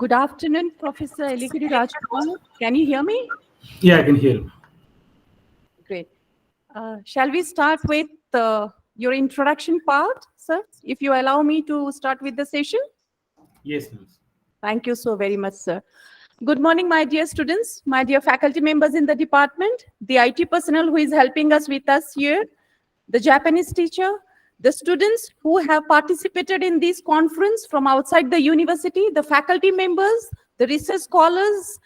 Good afternoon, Professor Eligedi Rajkumar. Can you hear me? Yeah, I can hear you. Great. Shall we start with your introduction part, sir? If you allow me to start with the session. Yes, miss. Thank you so very much, sir. Good morning, my dear students, my dear faculty members in the department, the IT personnel who is helping us with us here, the Japanese teacher, the students who have participated in this conference from outside the university, the faculty members, the research scholars,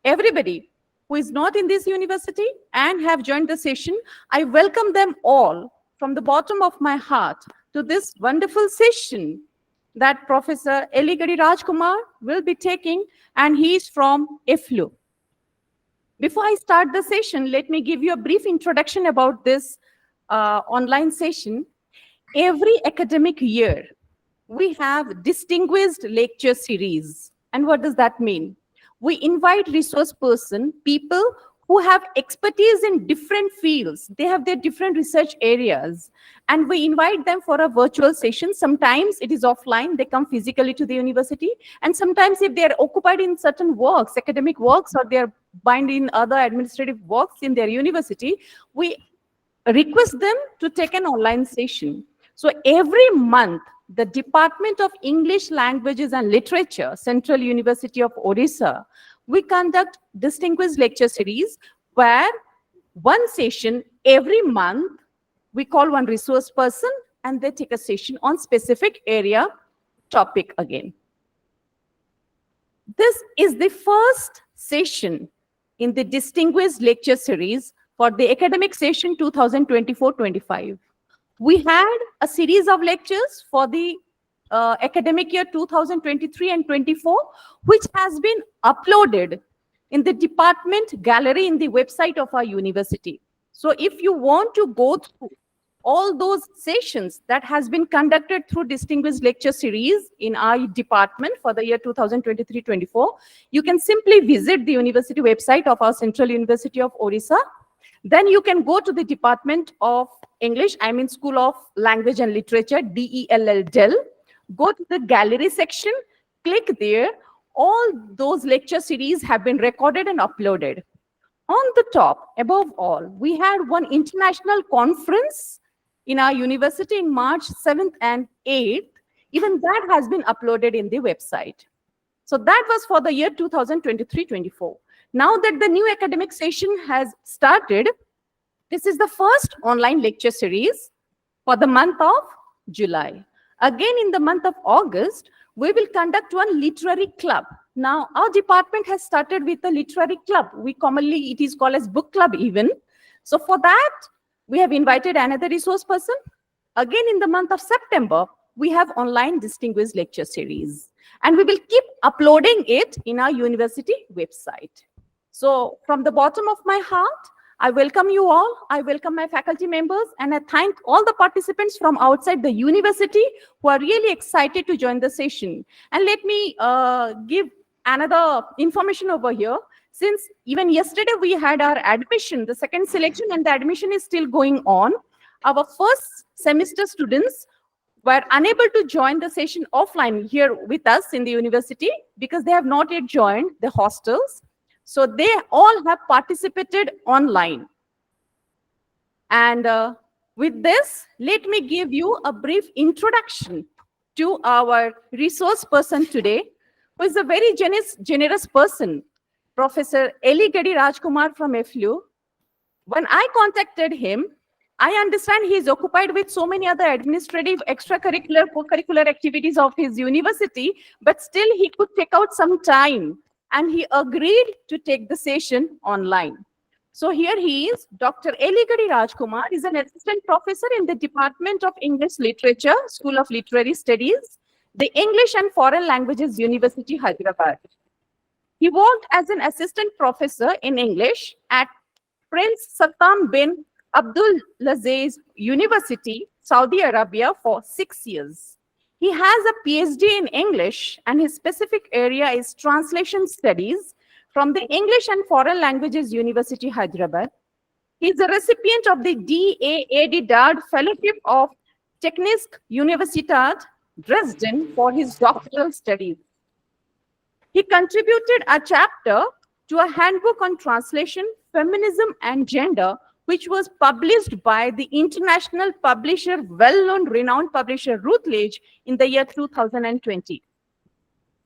everybody who is not in this university and have joined the session. I welcome them all from the bottom of my heart to this wonderful session that Professor Eligedi Rajkumar will be taking, and he is from EFLU. Before I start the session, let me give you a brief introduction about this online session. Every academic year, we have distinguished lecture series. And what does that mean? We invite resource person, people who have expertise in different fields. They have their different research areas. And we invite them for a virtual session. Sometimes it is offline, they come physically to the university. And sometimes if they are occupied in certain works, academic works, or they are bound in other administrative works in their university, we request them to take an online session. So every month, the Department of English Languages and Literature, Central University of Odisha, we conduct distinguished lecture series where one session every month, we call one resource person and they take a session on specific area topic again. This is the first session in the distinguished lecture series for the academic session 2024-25. We had a series of lectures for the academic year 2023 and 24, which has been uploaded in the department gallery in the website of our university. So if you want to go through all those sessions that has been conducted through distinguished lecture series in our department for the year 2023-24, you can simply visit the university website of our Central University of Odisha. Then you can go to the Department of English, I mean School of Language and Literature, DELL, go to the gallery section, click there. All those lecture series have been recorded and uploaded. On the top, above all, we had one international conference in our university in March 7th and 8th. Even that has been uploaded in the website. So that was for the year 2023-24. Now that the new academic session has started, this is the first online lecture series for the month of July. Again, in the month of August, we will conduct one literary club. Now, our department has started with a literary club. It is called as book club even. So for that, we have invited another resource person. Again, in the month of September, we have online distinguished lecture series. And we will keep uploading it in our university website. So from the bottom of my heart, I welcome you all. I welcome my faculty members, and I thank all the participants from outside the university who are really excited to join the session. And let me give another information over here. Since even yesterday we had our admission, the second selection, and the admission is still going on. Our first semester students were unable to join the session offline here with us in the university because they have not yet joined the hostels. So they all have participated online. And with this, let me give you a brief introduction to our resource person today, who is a very generous person, Professor Eligedi Rajkumar from EFLU. When I contacted him, I understand he is occupied with so many other administrative, extracurricular, co-curricular activities of his university, but still he could take out some time and he agreed to take the session online. So here he is, Dr. Eligedi Rajkumar is an assistant professor in the Department of English Literature, School of Literary Studies, the English and Foreign Languages University, Hyderabad. He worked as an assistant professor in English at Prince Sattam bin Abdulaziz University, Saudi Arabia for 6 years. He has a PhD in English, and his specific area is translation studies from the English and Foreign Languages University, Hyderabad. He is a recipient of the DAAD Fellowship of Technische Universität Dresden for his doctoral studies. He contributed a chapter to a handbook on translation, feminism, and gender, which was published by the international publisher, well-known renowned publisher Routledge in the year 2020.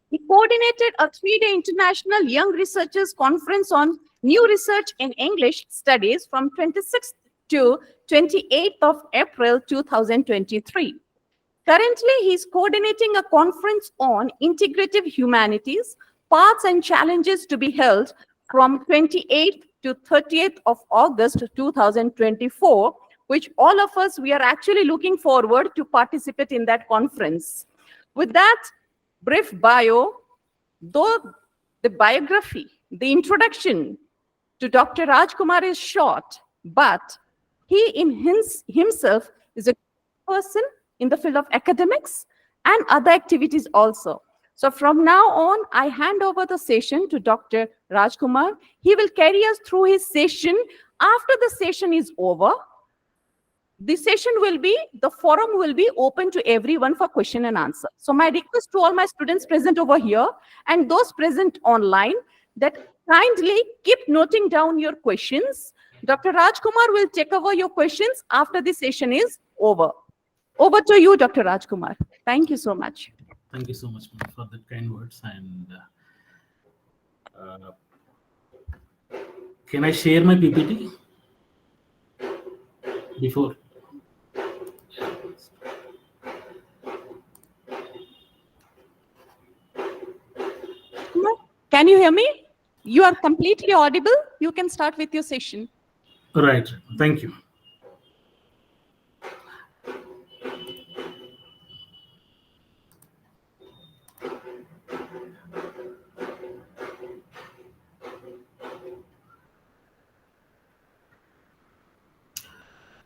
He coordinated a 3-day international young researchers conference on new research in English studies from 26th to 28th of April 2023. Currently, he is coordinating a conference on integrative humanities, paths and challenges to be held from 28th to 30th of August 2024, which all of us, we are actually looking forward to participate in that conference. With that brief bio, though the biography, the introduction to Dr. Rajkumar is short, but he in himself is a person in the field of academics and other activities also. So from now on, I hand over the session to Dr. Rajkumar. He will carry us through his session. After the session is over, the forum will be open to everyone for question and answer. So my request to all my students present over here and those present online, that kindly keep noting down your questions. Dr. Rajkumar will take over your questions after the session is over. Over to you, Dr. Rajkumar. Thank you so much. Thank you so much, ma'am, for the kind words. And can I share my PPT before? Can you hear me? You are completely audible. You can start with your session. Right. Thank you.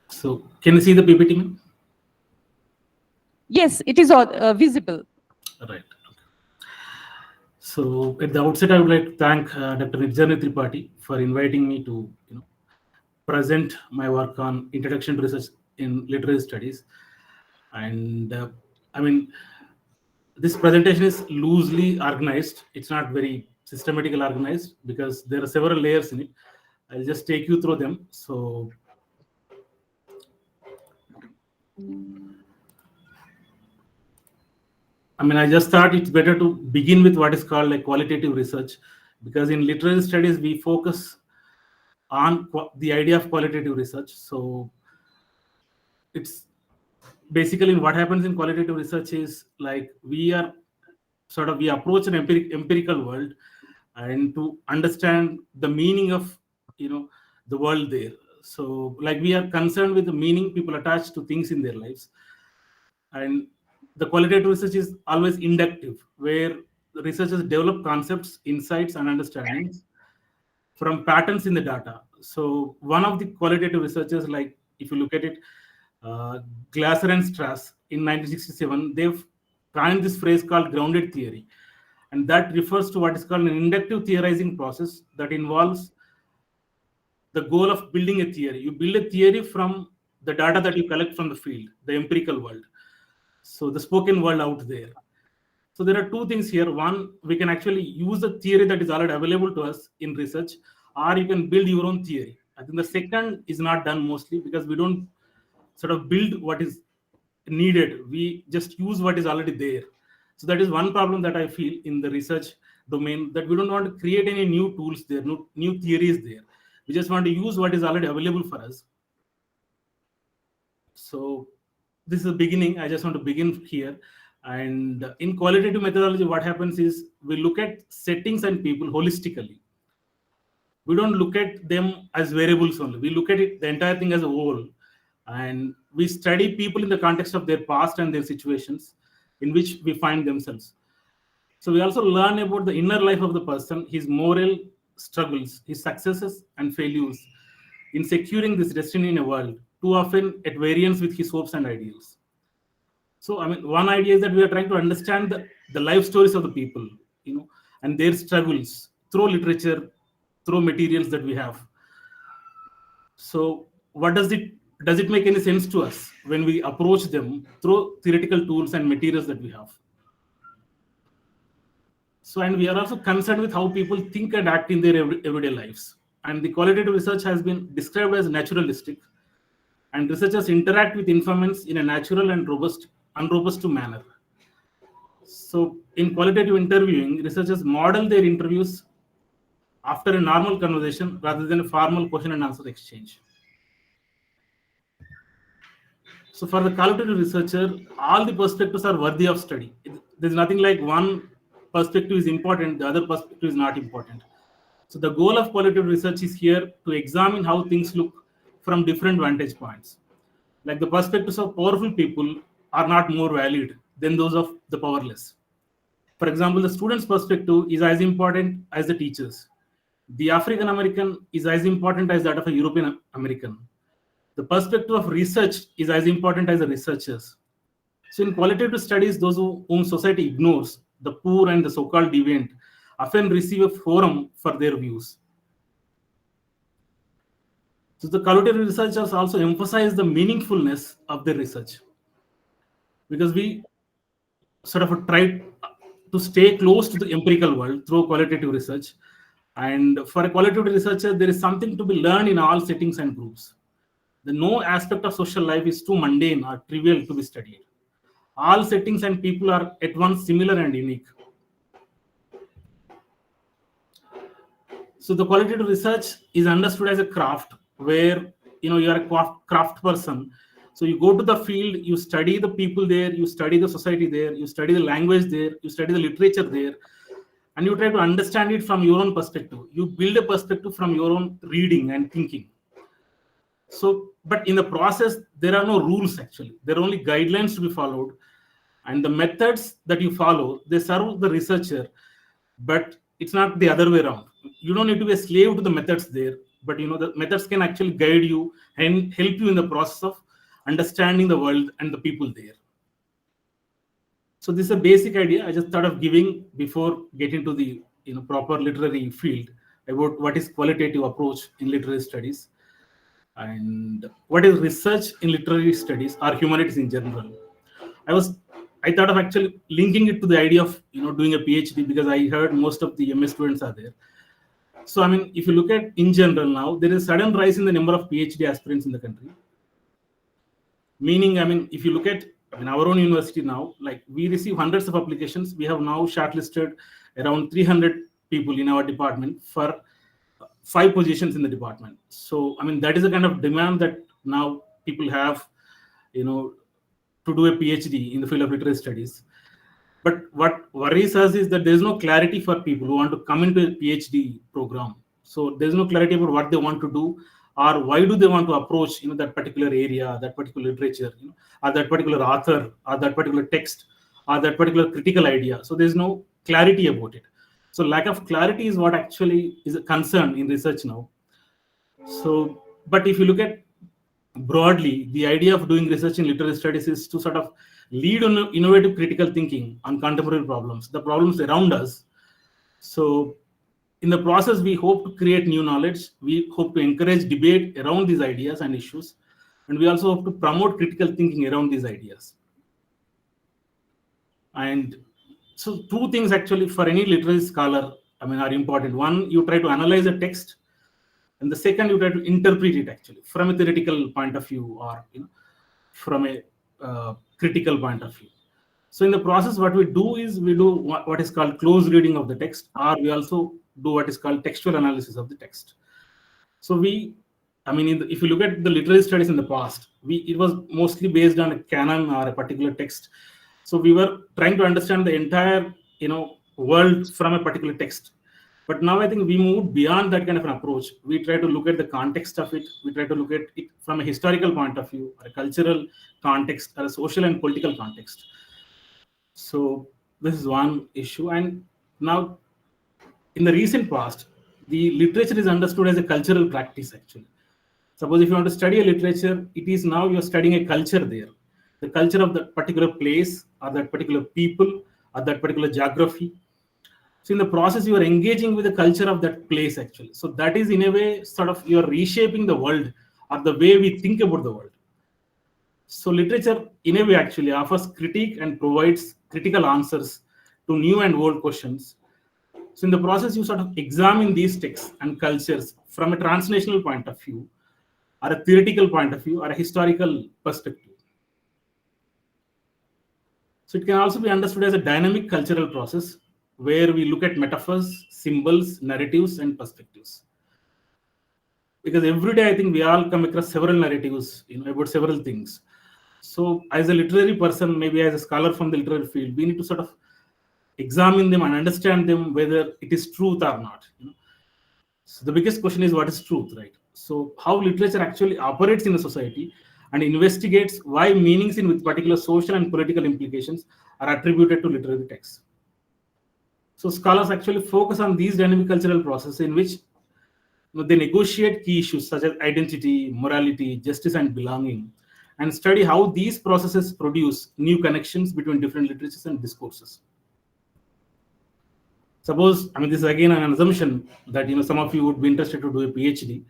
So, can you see the PPT, ma'am? Yes, it is visible. Right. So, at the outset, I would like to thank Dr. Eligedi Tripathi for inviting me to, present my work on introduction to research in literary studies. And this presentation is loosely organized. It's not very systematically organized because there are several layers in it. I'll just take you through them. So, I just thought it's better to begin with what is called like qualitative research, because in literary studies, we focus on the idea of qualitative research. So it's basically what happens in qualitative research is like we approach an empirical world, and to understand the meaning of the world there. So like we are concerned with the meaning people attach to things in their lives. And the qualitative research is always inductive, where the researchers develop concepts, insights, and understandings from patterns in the data. So one of the qualitative researchers, like if you look at it, Glasser and Strass in 1967, they've coined this phrase called grounded theory. And that refers to what is called an inductive theorizing process that involves the goal of building a theory. You build a theory from the data that you collect from the field, the empirical world. So the spoken world out there. So there are two things here. One, we can actually use a theory that is already available to us in research, or you can build your own theory. I think the second is not done mostly because we don't sort of build what is needed. We just use what is already there. So that is one problem that I feel in the research domain, that we don't want to create any new tools there, no new theories there. We just want to use what is already available for us. So this is the beginning. I just want to begin here. And in qualitative methodology, what happens is we look at settings and people holistically. We don't look at them as variables only. We look at it, the entire thing as a whole. And we study people in the context of their past and their situations in which we find themselves. So we also learn about the inner life of the person, his moral struggles, his successes and failures in securing this destiny in a world too often at variance with his hopes and ideals. So, one idea is that we are trying to understand the life stories of the people, and their struggles through literature, through materials that we have. So, does it make any sense to us when we approach them through theoretical tools and materials that we have? So, and we are also concerned with how people think and act in their everyday lives. And the qualitative research has been described as naturalistic, and researchers interact with informants in a natural and unrobust manner. So, in qualitative interviewing, researchers model their interviews after a normal conversation rather than a formal question and answer exchange. So, for the qualitative researcher, all the perspectives are worthy of study. There's nothing like one perspective is important, the other perspective is not important. So, the goal of qualitative research is here to examine how things look from different vantage points. Like the perspectives of powerful people are not more valid than those of the powerless. For example, the student's perspective is as important as the teacher's. The African American is as important as that of a European American. The perspective of research is as important as the researchers. So, in qualitative studies, those whom society ignores, the poor and the so called deviant, often receive a forum for their views. So, the qualitative researchers also emphasize the meaningfulness of their research, because we sort of try to stay close to the empirical world through qualitative research. And for a qualitative researcher, there is something to be learned in all settings and groups. The no aspect of social life is too mundane or trivial to be studied. All settings and people are at once similar and unique. So the qualitative research is understood as a craft where you are a craft person. So you go to the field, you study the people there, you study the society there, you study the language there, you study the literature there, and you try to understand it from your own perspective. You build a perspective from your own reading and thinking. So, but in the process, there are no rules actually. There are only guidelines to be followed, and the methods that you follow, they serve the researcher, but it's not the other way around. You don't need to be a slave to the methods there, but the methods can actually guide you and help you in the process of understanding the world and the people there. So this is a basic idea I just thought of giving before getting to the proper literary field about what is qualitative approach in literary studies and what is research in literary studies or humanities in general. I thought of actually linking it to the idea of doing a PhD, because I heard most of the MS students are there. So I mean, if you look at in general now, there is a sudden rise in the number of PhD aspirants in the country. Meaning, I mean, if you look at our own university now, like we receive hundreds of applications. We have now shortlisted around 300 people in our department for 5 positions in the department. So I mean, that is a kind of demand that now people have, to do a PhD in the field of literary studies. But what worries us is that there is no clarity for people who want to come into a PhD program. So there is no clarity about what they want to do, or why do they want to approach that particular area, that particular literature, or that particular author, or that particular text, or that particular critical idea. So there is no clarity about it. So lack of clarity is what actually is a concern in research now. So, but if you look at broadly, the idea of doing research in literary studies is to sort of lead on innovative critical thinking on contemporary problems, the problems around us. So in the process, we hope to create new knowledge. We hope to encourage debate around these ideas and issues. And we also hope to promote critical thinking around these ideas. And so 2 things actually for any literary scholar, are important. One, you try to analyze a text, and the second, you try to interpret it actually from a theoretical point of view, or from a critical point of view. So in the process, what we do is we do what is called close reading of the text, or we also do what is called textual analysis of the text. So if you look at the literary studies in the past, it was mostly based on a canon or a particular text. So we were trying to understand the entire world from a particular text. But now I think we moved beyond that kind of an approach. We try to look at the context of it. We try to look at it from a historical point of view, or a cultural context, or a social and political context. So this is one issue. And now, in the recent past, the literature is understood as a cultural practice actually. Suppose if you want to study a literature, it is now you're studying a culture there. The culture of that particular place, or that particular people, or that particular geography. So in the process, you are engaging with the culture of that place actually. So that is in a way sort of you are reshaping the world, or the way we think about the world. So literature in a way actually offers critique and provides critical answers to new and old questions. So in the process, you sort of examine these texts and cultures from a translational point of view, or a theoretical point of view, or a historical perspective. So it can also be understood as a dynamic cultural process where we look at metaphors, symbols, narratives, and perspectives. Because every day I think we all come across several narratives, about several things. So as a literary person, maybe as a scholar from the literary field, we need to sort of examine them and understand them whether it is truth or not. So the biggest question is, what is truth, right? So how literature actually operates in a society and investigates why meanings in with particular social and political implications are attributed to literary texts. So scholars actually focus on these dynamic cultural processes in which they negotiate key issues such as identity, morality, justice, and belonging, and study how these processes produce new connections between different literatures and discourses. Suppose, this is again an assumption that some of you would be interested to do a PhD,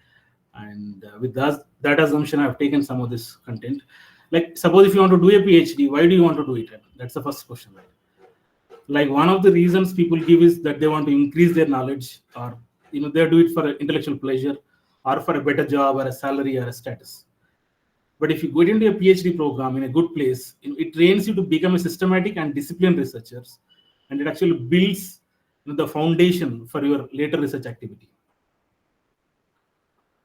and with that assumption, I've taken some of this content. Like, suppose if you want to do a PhD, why do you want to do it? That's the first question, right? Like, one of the reasons people give is that they want to increase their knowledge, or they do it for intellectual pleasure, or for a better job, or a salary, or a status. But if you go into a PhD program in a good place, it trains you to become a systematic and disciplined researchers, and it actually builds the foundation for your later research activity.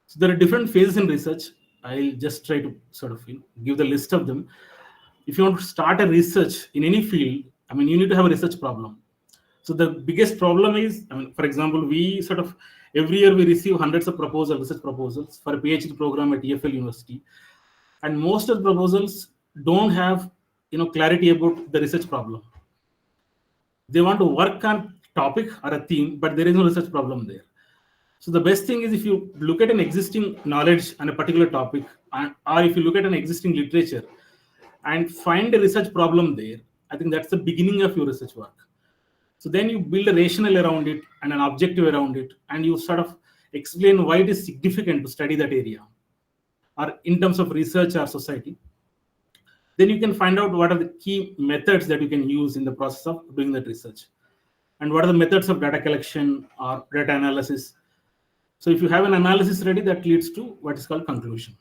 So there are different phases in research. I'll just try to sort of give the list of them. If you want to start a research in any field, you need to have a research problem. So the biggest problem is, for example, we sort of every year we receive hundreds of research proposals for a PhD program at EFL University, and most of the proposals don't have clarity about the research problem. They want to work on topic or a theme, but there is no research problem there. So the best thing is, if you look at an existing knowledge on a particular topic, or if you look at an existing literature and find a research problem there, I think that's the beginning of your research work. So then you build a rationale around it and an objective around it, and you sort of explain why it is significant to study that area, or in terms of research or society. Then you can find out what are the key methods that you can use in the process of doing that research, and what are the methods of data collection or data analysis. So if you have an analysis ready, that leads to what is called conclusion.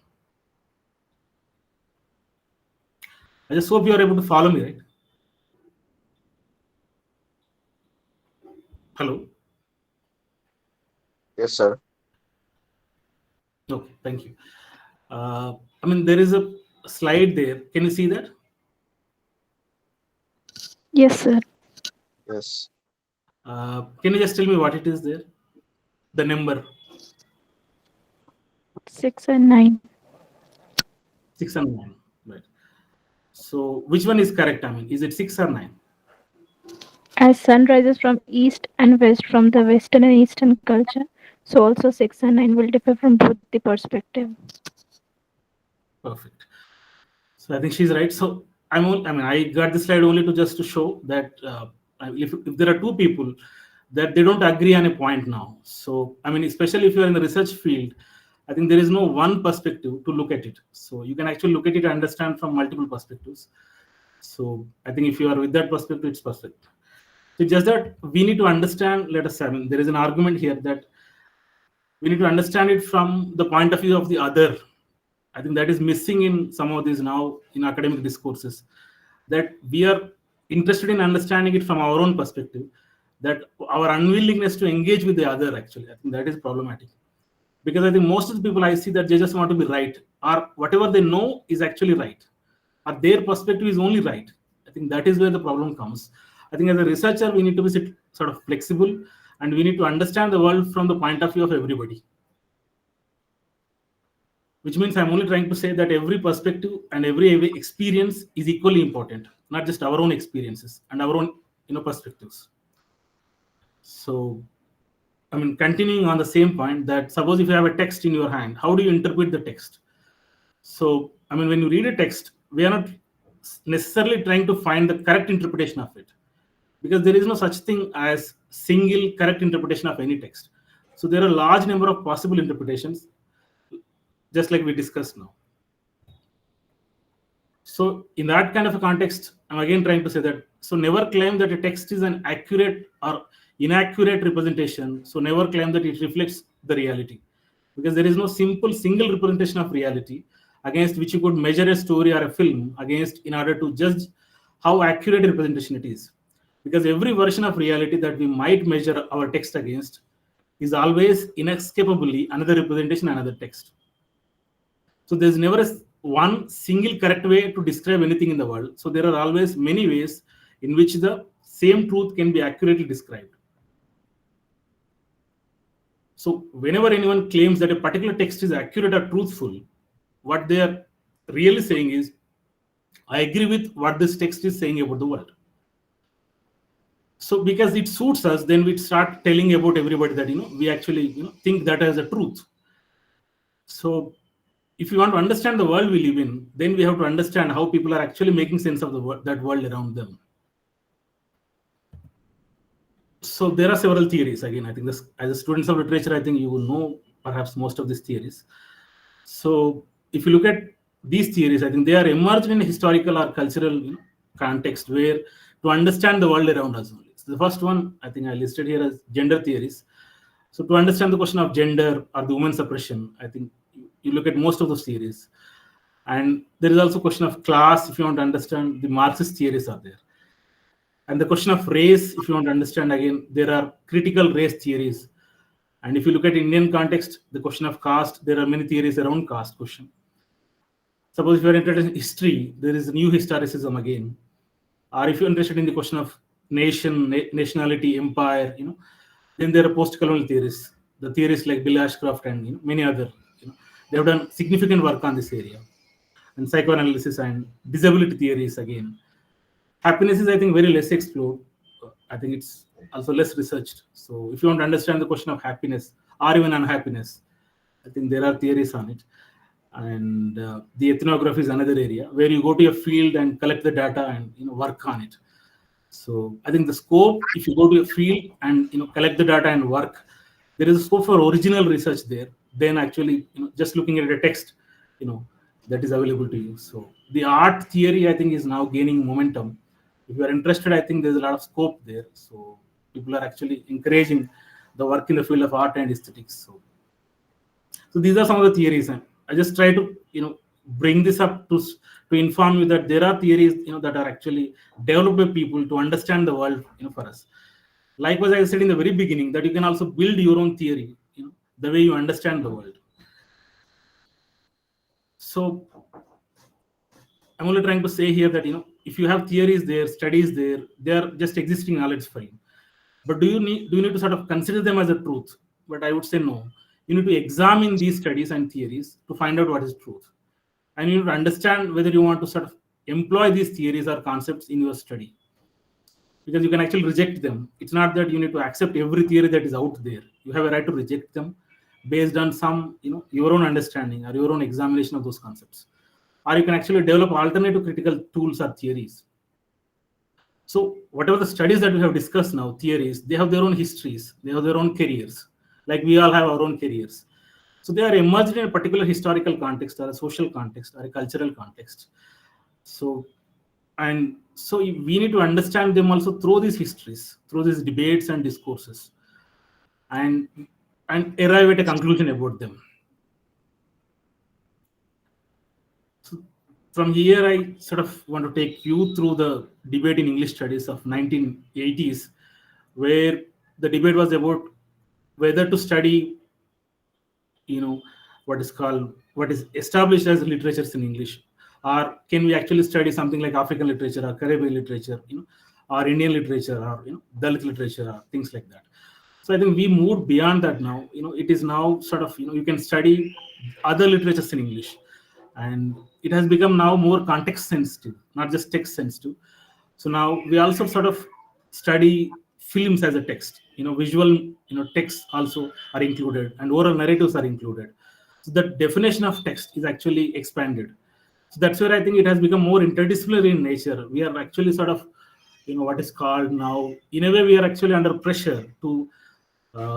I just hope you are able to follow me, right? Hello? Yes, sir. Okay, thank you. There is a slide there. Can you see that? Yes, sir. Yes. Can you just tell me what it is there? The number 6 and 9. 6 and 9, right? So which one is correct? Is it 6 or 9? As sun rises from east and west from the western and eastern culture, so also 6 and 9 will differ from both the perspective. Perfect. So I think she's right. So I got this slide only to show that if there are two people that they don't agree on a point now. So especially if you are in the research field, I think there is no one perspective to look at it. So you can actually look at it and understand from multiple perspectives. So I think if you are with that perspective, it's perfect. It's just that we need to understand, let us say, there is an argument here that we need to understand it from the point of view of the other. I think that is missing in some of these now in academic discourses, that we are interested in understanding it from our own perspective, that our unwillingness to engage with the other, actually, I think that is problematic. Because I think most of the people I see that they just want to be right, or whatever they know is actually right, or their perspective is only right. I think that is where the problem comes. I think as a researcher, we need to be sort of flexible, and we need to understand the world from the point of view of everybody. Which means I'm only trying to say that every perspective and every experience is equally important, not just our own experiences and our own perspectives. So continuing on the same point, that suppose if you have a text in your hand, how do you interpret the text? So when you read a text, we are not necessarily trying to find the correct interpretation of it, because there is no such thing as single correct interpretation of any text. So there are a large number of possible interpretations, just like we discussed now. So in that kind of a context, I'm again trying to say that, so never claim that a text is an accurate or inaccurate representation. So never claim that it reflects the reality, because there is no simple single representation of reality against which you could measure a story or a film against in order to judge how accurate representation it is. Because every version of reality that we might measure our text against is always inescapably another representation, another text. So there's never one single correct way to describe anything in the world. So there are always many ways in which the same truth can be accurately described. So whenever anyone claims that a particular text is accurate or truthful, what they are really saying is, I agree with what this text is saying about the world. So because it suits us, then we start telling about everybody that we actually think that as a truth. So if you want to understand the world we live in, then we have to understand how people are actually making sense of the world, that world around them. So there are several theories. Again, I think this, as a students of literature, I think you will know perhaps most of these theories. So if you look at these theories, I think they are emerged in a historical or cultural context where to understand the world around us only. So the first one I think I listed here as gender theories. So to understand the question of gender or the women's suppression, I think you look at most of those theories. And there is also question of class. If you want to understand, the Marxist theories are there. And the question of race, if you want to understand, again, there are critical race theories. And if you look at Indian context, the question of caste, there are many theories around caste question. Suppose if you're interested in history, there is new historicism again. Or if you're interested in the question of nation, nationality, empire, then there are post-colonial theories. The theories like Bill Ashcroft and many other. They have done significant work on this area. And psychoanalysis and disability theories again. Happiness is, I think, very less explored. I think it's also less researched. So if you want to understand the question of happiness or even unhappiness, I think there are theories on it. And the ethnography is another area where you go to a field and collect the data and work on it. So I think the scope, if you go to a field and collect the data and work, there is a scope for original research there. Then actually, just looking at a text, that is available to you. So the art theory, I think, is now gaining momentum. If you are interested, I think there's a lot of scope there. So people are actually encouraging the work in the field of art and aesthetics. So these are some of the theories, and I just try to bring this up to inform you that there are theories that are actually developed by people to understand the world for us. Likewise, I said in the very beginning that you can also build your own theory, the way you understand the world. So I'm only trying to say here that if you have theories there, studies there, they are just existing knowledge for you. But do you need to sort of consider them as a truth? But I would say no. You need to examine these studies and theories to find out what is truth. And you need to understand whether you want to sort of employ these theories or concepts in your study. Because you can actually reject them. It's not that you need to accept every theory that is out there. You have a right to reject them based on some, your own understanding or your own examination of those concepts. Or you can actually develop alternative critical tools or theories. So whatever the studies that we have discussed now, theories, they have their own histories, they have their own careers, like we all have our own careers. So they are emerged in a particular historical context or a social context or a cultural context. So we need to understand them also through these histories, through these debates and discourses, and arrive at a conclusion about them. So from here, I sort of want to take you through the debate in English studies of 1980s, where the debate was about whether to study, what is established as literatures in English, or can we actually study something like African literature or Caribbean literature, or Indian literature or Dalit literature or things like that. So I think we moved beyond that now. It is now sort of you can study other literatures in English, and it has become now more context sensitive, not just text sensitive. So now we also sort of study films as a text. Visual texts also are included, and oral narratives are included. So the definition of text is actually expanded. So that's where I think it has become more interdisciplinary in nature. We are actually sort of what is called now, in a way, we are actually under pressure to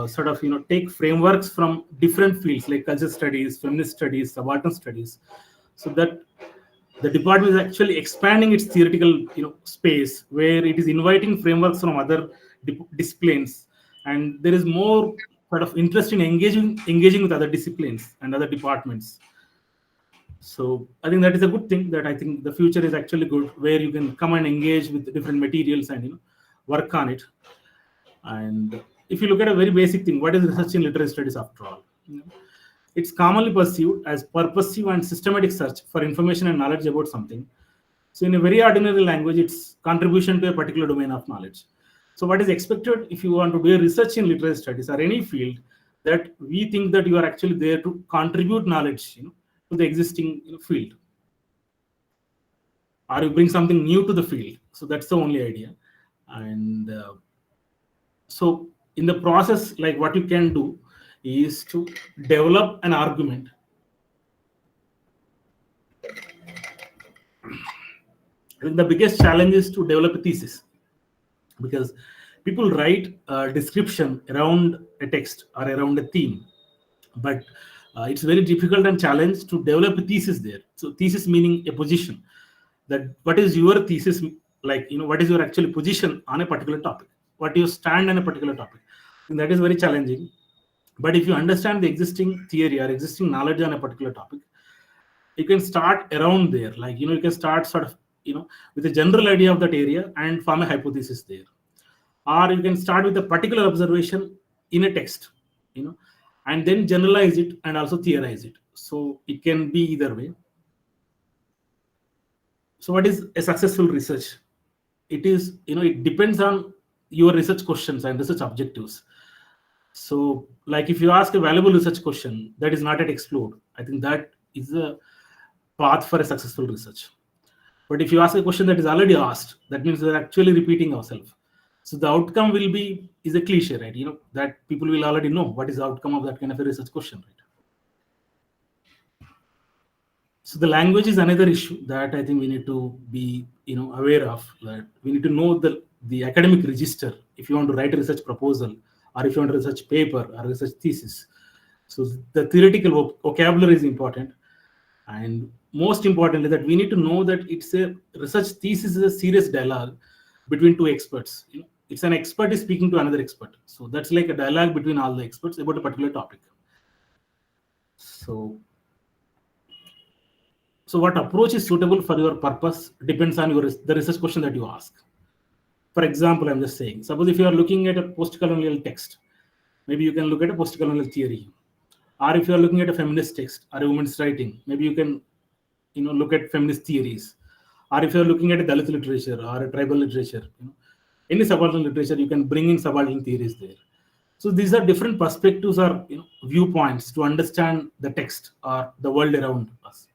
sort of take frameworks from different fields like culture studies, feminist studies, subaltern studies, so that the department is actually expanding its theoretical space, where it is inviting frameworks from other disciplines and there is more sort of interest in engaging with other disciplines and other departments. So I think that is a good thing, that I think the future is actually good, where you can come and engage with different materials and work on it. And if you look at a very basic thing, what is research in literary studies after all? It's commonly perceived as purposive and systematic search for information and knowledge about something. So in a very ordinary language, it's contribution to a particular domain of knowledge. So what is expected if you want to do a research in literary studies or any field, that we think that you are actually there to contribute knowledge to the existing field, or you bring something new to the field. So that's the only idea. And so in the process, like what you can do is to develop an argument. I think the biggest challenge is to develop a thesis, because people write a description around a text or around a theme, but it's very difficult and challenge to develop a thesis there. So thesis meaning a position, that what is your thesis, like what is your actual position on a particular topic, what you stand on a particular topic. And that is very challenging. But if you understand the existing theory or existing knowledge on a particular topic, you can start around there. Like you can start sort of with a general idea of that area and form a hypothesis there. Or you can start with a particular observation in a text, and then generalize it and also theorize it. So it can be either way. So what is a successful research? It is, it depends on your research questions and research objectives. So like if you ask a valuable research question that is not yet explored, I think that is a path for a successful research. But if you ask a question that is already asked, that means we're actually repeating ourselves. So the outcome will be, is a cliche, right? That people will already know what is the outcome of that kind of a research question, right? So the language is another issue that I think we need to be, aware of. That we need to know the academic register if you want to write a research proposal, or if you want a research paper or research thesis. So the theoretical vocabulary is important, and most importantly, that we need to know that it's a research thesis is a serious dialogue between two experts. It's an expert is speaking to another expert. So that's like a dialogue between all the experts about a particular topic. So what approach is suitable for your purpose depends on the research question that you ask. For example, I'm just saying, suppose if you are looking at a post-colonial text, maybe you can look at a post-colonial theory. Or if you are looking at a feminist text or a woman's writing, maybe you can look at feminist theories. Or if you're looking at a Dalit literature or a tribal literature, any subaltern literature, you can bring in subaltern theories there. So these are different perspectives or viewpoints to understand the text or the world around us.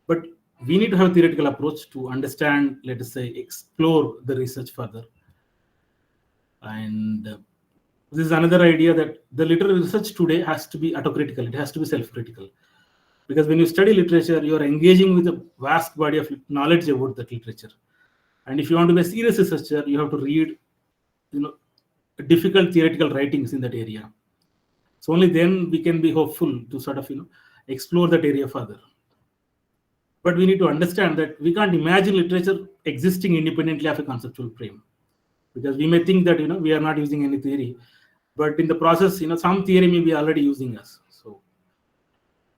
But we need to have a theoretical approach to understand, let us say, explore the research further. And this is another idea, that the literary research today has to be autocritical. It has to be self-critical. Because when you study literature, you are engaging with a vast body of knowledge about that literature. And if you want to be a serious researcher, you have to read, difficult theoretical writings in that area. So only then we can be hopeful to sort of, explore that area further. But we need to understand that we can't imagine literature existing independently of a conceptual frame. Because we may think that, we are not using any theory. But in the process, some theory may be already using us. So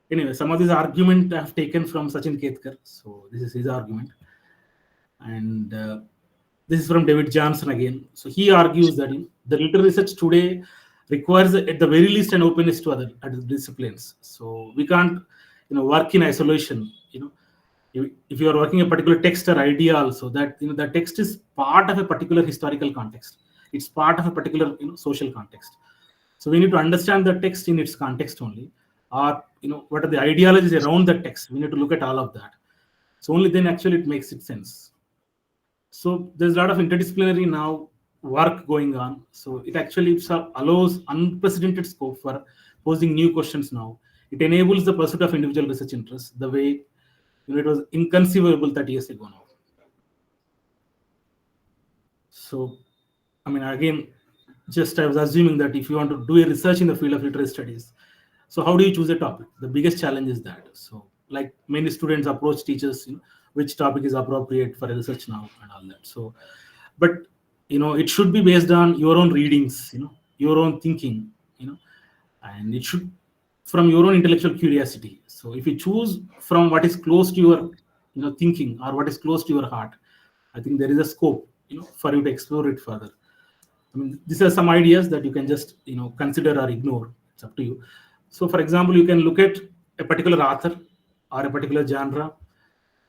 anyway, some of these arguments I have taken from Sachin Ketkar. So this is his argument. And this is from David Johnson again. So he argues that the literary research today requires, at the very least, an openness to other disciplines. So we can't, work in isolation. If you are working a particular text or idea, also that the text is part of a particular historical context. It's part of a particular social context. So we need to understand the text in its context only, or what are the ideologies around the text. We need to look at all of that. So only then actually it makes it sense. So there's a lot of interdisciplinary now work going on. So it actually allows unprecedented scope for posing new questions now. It enables the pursuit of individual research interests the way it was inconceivable 30 years ago now. So, again, just I was assuming that if you want to do a research in the field of literary studies, so how do you choose a topic? The biggest challenge is that. So, like many students approach teachers, which topic is appropriate for a research now and all that. So, but it should be based on your own readings, your own thinking, and it should from your own intellectual curiosity. So if you choose from what is close to your thinking, or what is close to your heart, I think there is a scope for you to explore it further. I mean, these are some ideas that you can just consider or ignore. It's up to you. So for example, you can look at a particular author or a particular genre,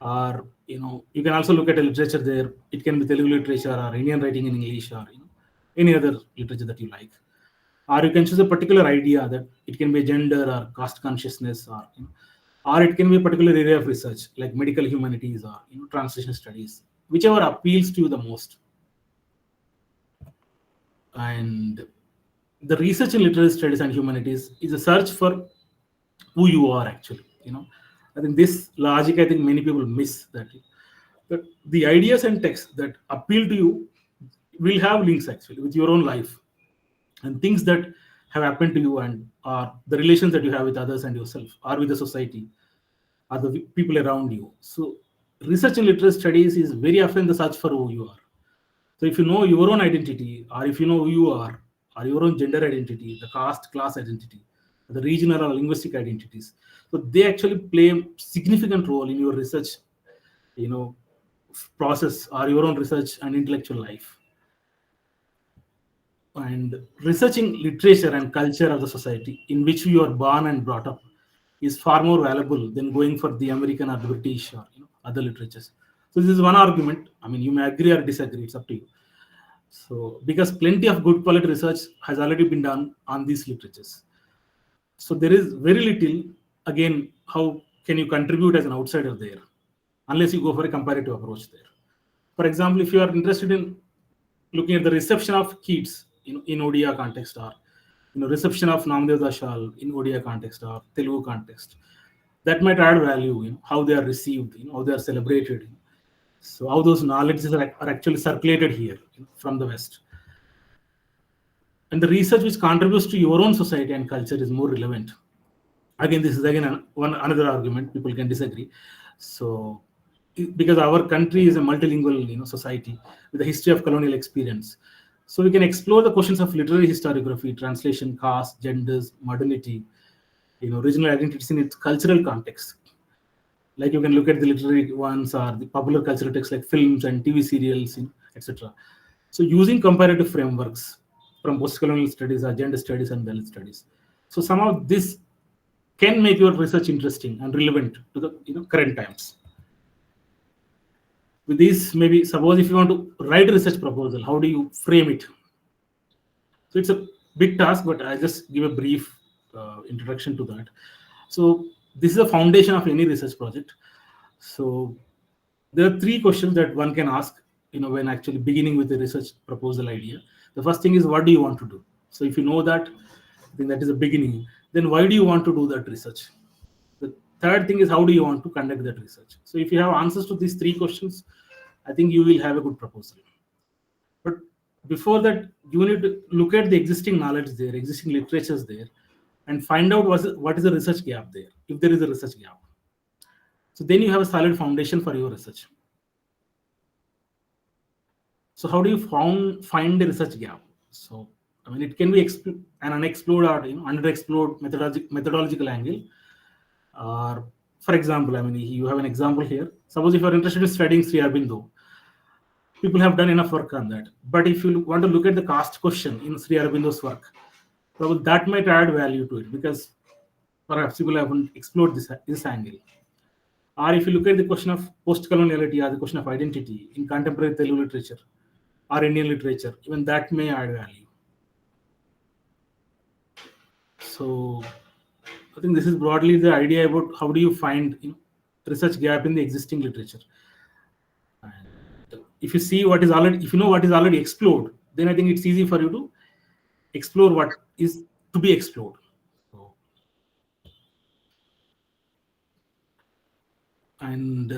or you can also look at a literature there. It can be Telugu literature or Indian writing in English, or any other literature that you like. Or you can choose a particular idea, that it can be gender or caste consciousness, or it can be a particular area of research like medical humanities, or translation studies, whichever appeals to you the most. And the research in literary studies and humanities is a search for who you are actually. I think this logic, I think many people miss that the ideas and texts that appeal to you will have links actually with your own life, and things that have happened to you, and the relations that you have with others and yourself, or with the society, or the people around you. So research in literary studies is very often the search for who you are. So if you know your own identity, or if you know who you are, or your own gender identity, the caste, class identity, the regional or linguistic identities, so they actually play a significant role in your research, process, or your own research and intellectual life. And researching literature and culture of the society in which you are born and brought up is far more valuable than going for the American or British, or other literatures. So this is one argument. I mean, you may agree or disagree, it's up to you. So because plenty of good quality research has already been done on these literatures, so there is very little, again, how can you contribute as an outsider there, unless you go for a comparative approach there. For example, if you are interested in looking at the reception of Keats in Odia context, or reception of Namdev Dashal in Odia context or Telugu context, that might add value, how they are received, how they are celebrated, so how those knowledges are actually circulated here from the West. And the research which contributes to your own society and culture is more relevant. Again, this is again another argument, people can disagree. So because our country is a multilingual society with a history of colonial experience, so we can explore the questions of literary historiography, translation, caste, genders, modernity, regional identities in its cultural context. Like you can look at the literary ones, or the popular cultural texts like films and TV serials, etc. So using comparative frameworks from post-colonial studies or gender studies and Dalit studies. So somehow this can make your research interesting and relevant to the current times. With this, maybe suppose if you want to write a research proposal, how do you frame it? So it's a big task, but I just give a brief introduction to that. So this is the foundation of any research project. So there are three questions that one can ask, when actually beginning with a research proposal idea. The first thing is, what do you want to do? So if you know that, then that is the beginning. Then why do you want to do that research? The third thing is, how do you want to conduct that research? So if you have answers to these three questions, I think you will have a good proposal. But before that, you need to look at the existing knowledge there, existing literatures there, and find out what is the research gap there, if there is a research gap. So then you have a solid foundation for your research. So how do you find the research gap? So I mean, it can be an unexplored or underexplored methodological angle. Or for example, I mean, you have an example here. Suppose if you are interested in studying Sri Aurobindo, people have done enough work on that. But if you want to look at the caste question in Sri Aurobindo's work, probably that might add value to it, because perhaps people haven't explored this angle. Or if you look at the question of post-coloniality or the question of identity in contemporary Telugu literature or Indian literature, even that may add value. So I think this is broadly the idea about how do you find research gap in the existing literature. And if you see what is already, if you know what is already explored, then I think it's easy for you to explore what is to be explored. So, and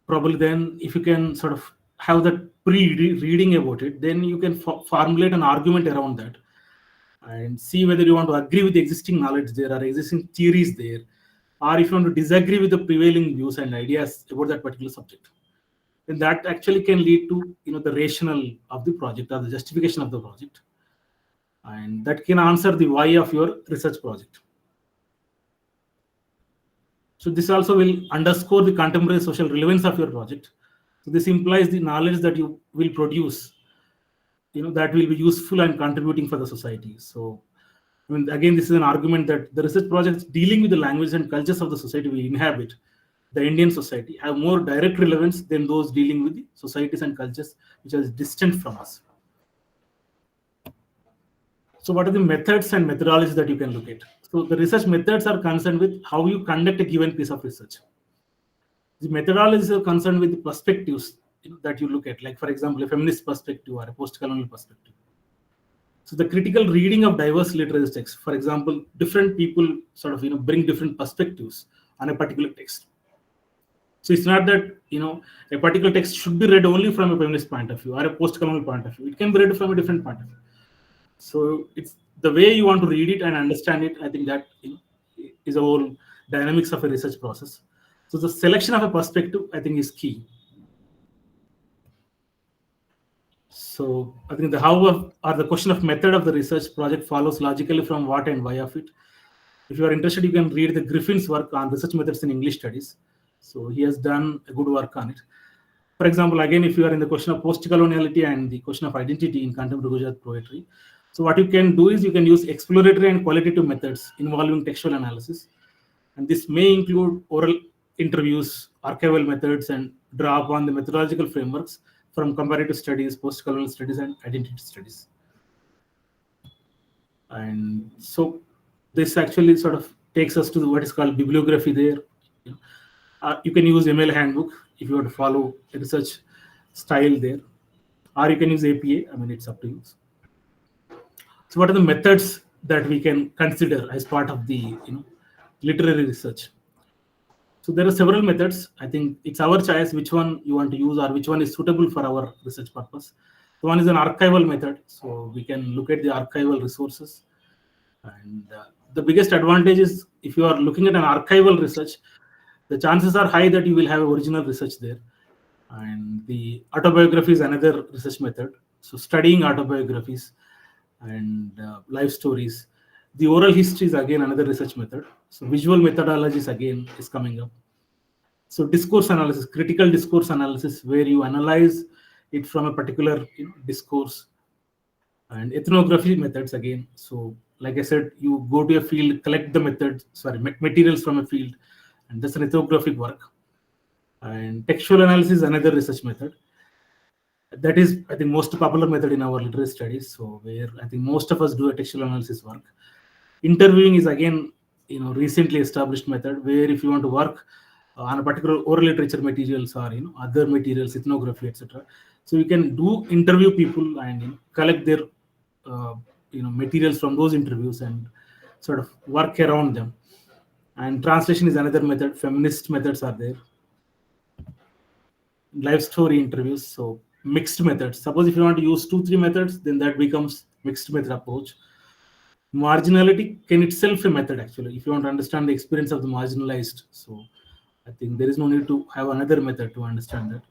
probably then if you can sort of have that pre-reading about it, then you can formulate an argument around that and see whether you want to agree with the existing knowledge there or existing theories there, or if you want to disagree with the prevailing views and ideas about that particular subject. then that actually can lead to the rationale of the project or the justification of the project, and that can answer the why of your research project. So this also will underscore the contemporary social relevance of your project. So this implies the knowledge that you will produce, that will be useful and contributing for the society. So again, this is an argument that the research projects dealing with the language and cultures of the society we inhabit, the Indian society, have more direct relevance than those dealing with the societies and cultures which are distant from us. So what are the methods and methodologies that you can look at? So the research methods are concerned with how you conduct a given piece of research. The methodologies are concerned with the perspectives that you look at, like for example, a feminist perspective or a post-colonial perspective. So the critical reading of diverse literary texts, for example, different people sort of bring different perspectives on a particular text. So it's not that a particular text should be read only from a feminist point of view or a post-colonial point of view. It can be read from a different point of view. So it's the way you want to read it and understand it. I think that is the whole dynamics of a research process. So the selection of a perspective, I think, is key. So I think the how of, or the question of method of the research project follows logically from what and why of it. If you are interested, you can read the Griffin's work on research methods in English studies. So he has done a good work on it. For example, again, if you are in the question of post-coloniality and the question of identity in contemporary Gujarati poetry, so what you can do is you can use exploratory and qualitative methods involving textual analysis. And this may include oral interviews, archival methods, and draw upon the methodological frameworks from comparative studies, post-colonial studies, and identity studies. And so this actually sort of takes us to what is called bibliography there. You can use ML handbook if you want to follow a research style there, or you can use APA. I mean, it's up to you. So what are the methods that we can consider as part of the literary research? So there are several methods. I think it's our choice which one you want to use or which one is suitable for our research purpose. So one is an archival method. So we can look at the archival resources. And the biggest advantage is if you are looking at an archival research, the chances are high that you will have original research there. And the autobiography is another research method. So studying autobiographies and life stories. The oral history is again another research method. So visual methodologies again is coming up. So discourse analysis, critical discourse analysis, where you analyze it from a particular discourse. And ethnography methods again. So like I said, you go to a field, collect the materials from a field, and that's an ethnographic work. And textual analysis is another research method. That is, I think, most popular method in our literary studies. So where I think most of us do a textual analysis work. Interviewing is again, recently established method where if you want to work on a particular oral literature materials or other materials, ethnography, etc. So you can do interview people and collect their materials from those interviews and sort of work around them. And translation is another method. Feminist methods are there. Life story interviews, so mixed methods. Suppose if you want to use 2-3 methods, then that becomes mixed method approach. Marginality can itself a method actually, if you want to understand the experience of the marginalized. So I think there is no need to have another method to understand that.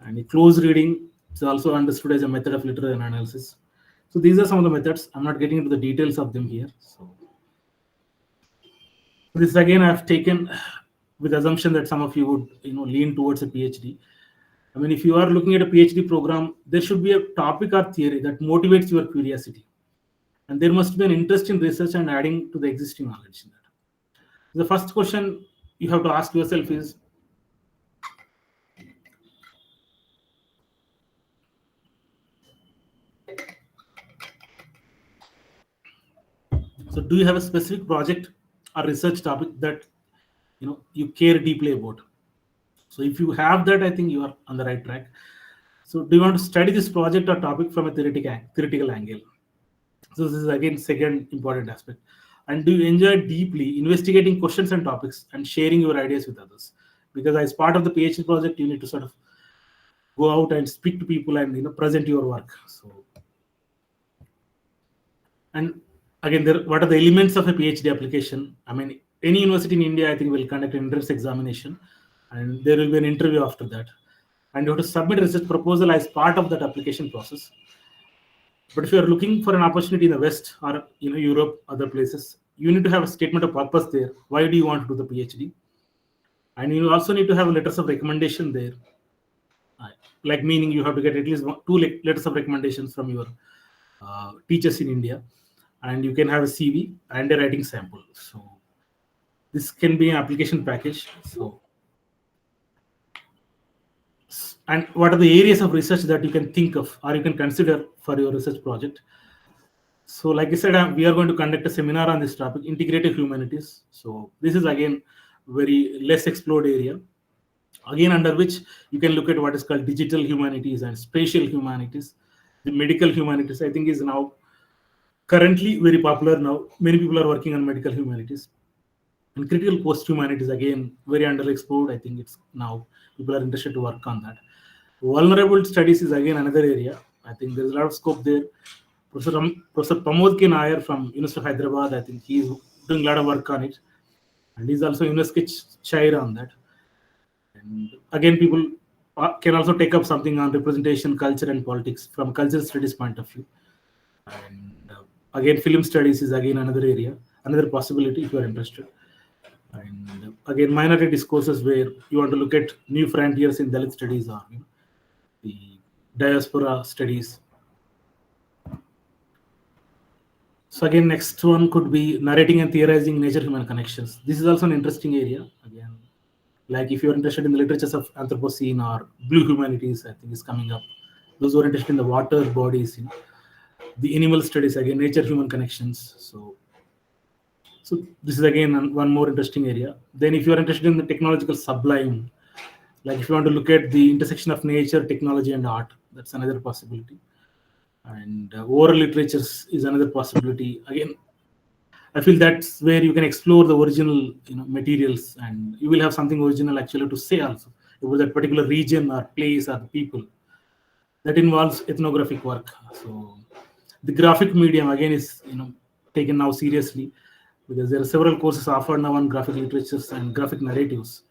And a close reading is also understood as a method of literary analysis. So these are some of the methods. I'm not getting into the details of them here. So this again I've taken with assumption that some of you would lean towards a PhD. I mean, if you are looking at a PhD program, there should be a topic or theory that motivates your curiosity. And there must be an interest in research and adding to the existing knowledge in that. The first question you have to ask yourself is, so do you have a specific project or research topic that you care deeply about? So if you have that, I think you are on the right track. So do you want to study this project or topic from a theoretical angle? So this is again second important aspect. And do you enjoy deeply investigating questions and topics and sharing your ideas with others? Because as part of the PhD project, you need to sort of go out and speak to people and present your work. So, and again, what are the elements of a PhD application? I mean, any university in India, I think, will conduct an entrance examination, and there will be an interview after that. and you have to submit a research proposal as part of that application process. But if you are looking for an opportunity in the West or Europe, other places, you need to have a statement of purpose there. Why do you want to do the PhD? And you also need to have letters of recommendation there. Like meaning you have to get at least two letters of recommendations from your teachers in India, and you can have a CV and a writing sample. So this can be an application package. So, and what are the areas of research that you can think of or you can consider for your research project? So, like I said, we are going to conduct a seminar on this topic, integrative humanities. So this is again very less explored area, again under which you can look at what is called digital humanities and spatial humanities. The medical humanities, I think, is now currently very popular now. Many people are working on medical humanities. And critical post humanities, again, very underexplored. I think it's now people are interested to work on that. Vulnerable studies is again another area. I think there's a lot of scope there. Professor Pramod K. Nair from University of Hyderabad, I think he's doing a lot of work on it. And he's also UNESCO chair on that. And again, people can also take up something on representation, culture, and politics from cultural studies point of view. And again, film studies is again another area, another possibility if you are interested. And again, minority discourses where you want to look at new frontiers in Dalit studies or the diaspora studies. So again, next one could be narrating and theorizing nature-human connections. This is also an interesting area. Again, like if you're interested in the literatures of Anthropocene or blue humanities, I think is coming up. Those who are interested in the water bodies, the animal studies, again, nature-human connections. So this is again one more interesting area. Then if you are interested in the technological sublime, like if you want to look at the intersection of nature, technology, and art, that's another possibility. And oral literatures is another possibility. Again, I feel that's where you can explore the original materials, and you will have something original actually to say also about that particular region or place or the people. That involves ethnographic work. So the graphic medium again is taken now seriously, because there are several courses offered now on graphic literatures and graphic narratives.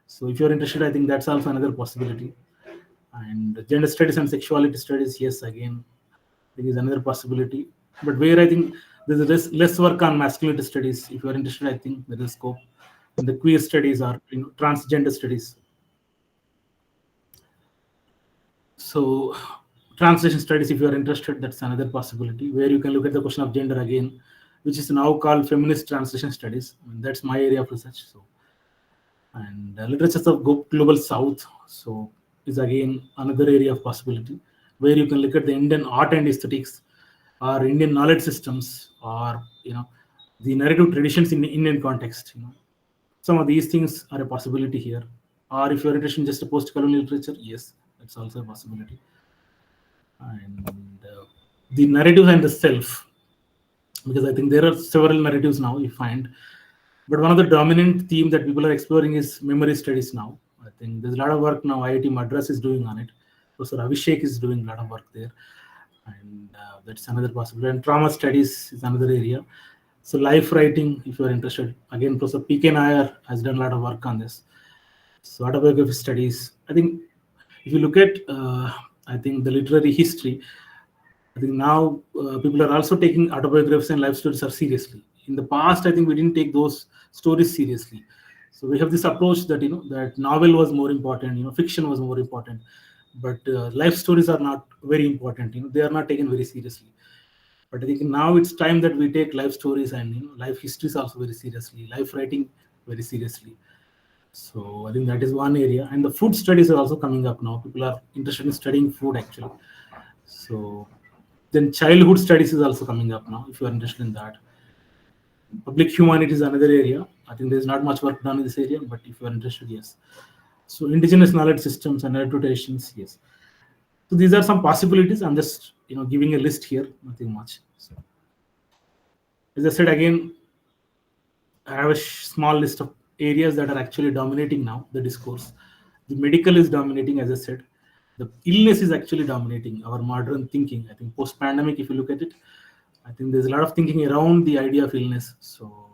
So if you're interested, I think that's also another possibility. And gender studies and sexuality studies, yes, again, there is another possibility. But where I think there's less work on masculinity studies. If you're interested, I think there is scope. And the queer studies or transgender studies. So translation studies, if you're interested, that's another possibility where you can look at the question of gender again, which is now called feminist translation studies. That's my area of research. So, and literatures of global south, so is again another area of possibility where you can look at the Indian art and aesthetics or Indian knowledge systems or the narrative traditions in the Indian context. Some of these things are a possibility here. Or if you're interested in just a post-colonial literature, yes, that's also a possibility. And the narrative and the self, because I think there are several narratives now you find, but one of the dominant theme that people are exploring is memory studies now. I think there's a lot of work now IIT Madras is doing on it. Professor Abhishek is doing a lot of work there, and that's another possibility. And trauma studies is another area. So life writing, if you are interested, again, Professor P.K. Nair has done a lot of work on this. So autobiography studies, I think if you look at, I think the literary history, I think now people are also taking autobiographies and life stories are seriously. In the past, I think we didn't take those stories seriously. So we have this approach that that novel was more important, fiction was more important, but life stories are not very important. They are not taken very seriously. But I think now it's time that we take life stories and life histories also very seriously, life writing very seriously. So I think that is one area, and the food studies are also coming up now. People are interested in studying food actually. So then childhood studies is also coming up now. If you are interested in that, public humanities is another area. I think there's not much work done in this area, but if you are interested, yes. So indigenous knowledge systems and adaptations, yes. So these are some possibilities. I'm just giving a list here, nothing much. So, as I said again, I have a small list of areas that are actually dominating now the discourse. The medical is dominating, as I said. The illness is actually dominating our modern thinking. I think post-pandemic, if you look at it, I think there's a lot of thinking around the idea of illness. So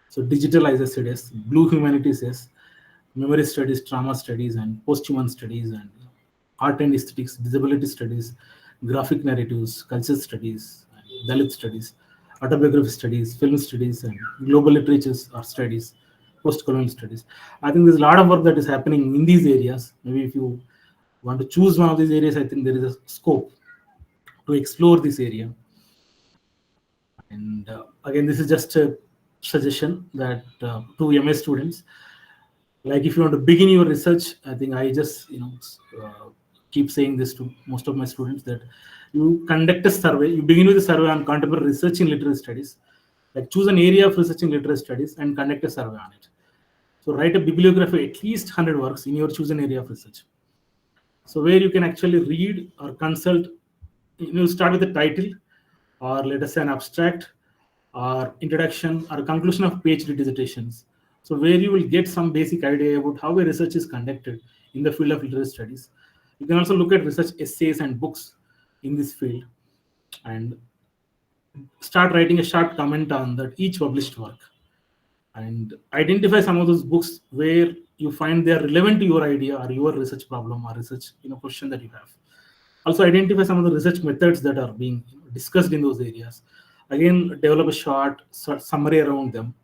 So digital as I said, yes. Blue humanities, yes. Memory studies, trauma studies, and post-human studies, and art and aesthetics, disability studies, graphic narratives, culture studies, and Dalit studies, autobiography studies, film studies, and global literatures or studies, post-colonial studies. I think there's a lot of work that is happening in these areas. Maybe if you want to choose one of these areas, I think there is a scope to explore this area. And again, this is just a suggestion that to MA students, like if you want to begin your research, I think I just keep saying this to most of my students, that you conduct a survey. You begin with a survey on contemporary research in literary studies. Like choose an area of research in literary studies and conduct a survey on it. So write a bibliography, at least 100 works in your chosen area of research. So where you can actually read or consult, start with the title, or let us say an abstract, or introduction, or conclusion of PhD dissertations. So where you will get some basic idea about how a research is conducted in the field of literary studies. You can also look at research essays and books in this field, and start writing a short comment on that each published work, and identify some of those books where you find they are relevant to your idea or your research problem or research question that you have. Also identify some of the research methods that are being discussed in those areas. Again, develop a short summary around them.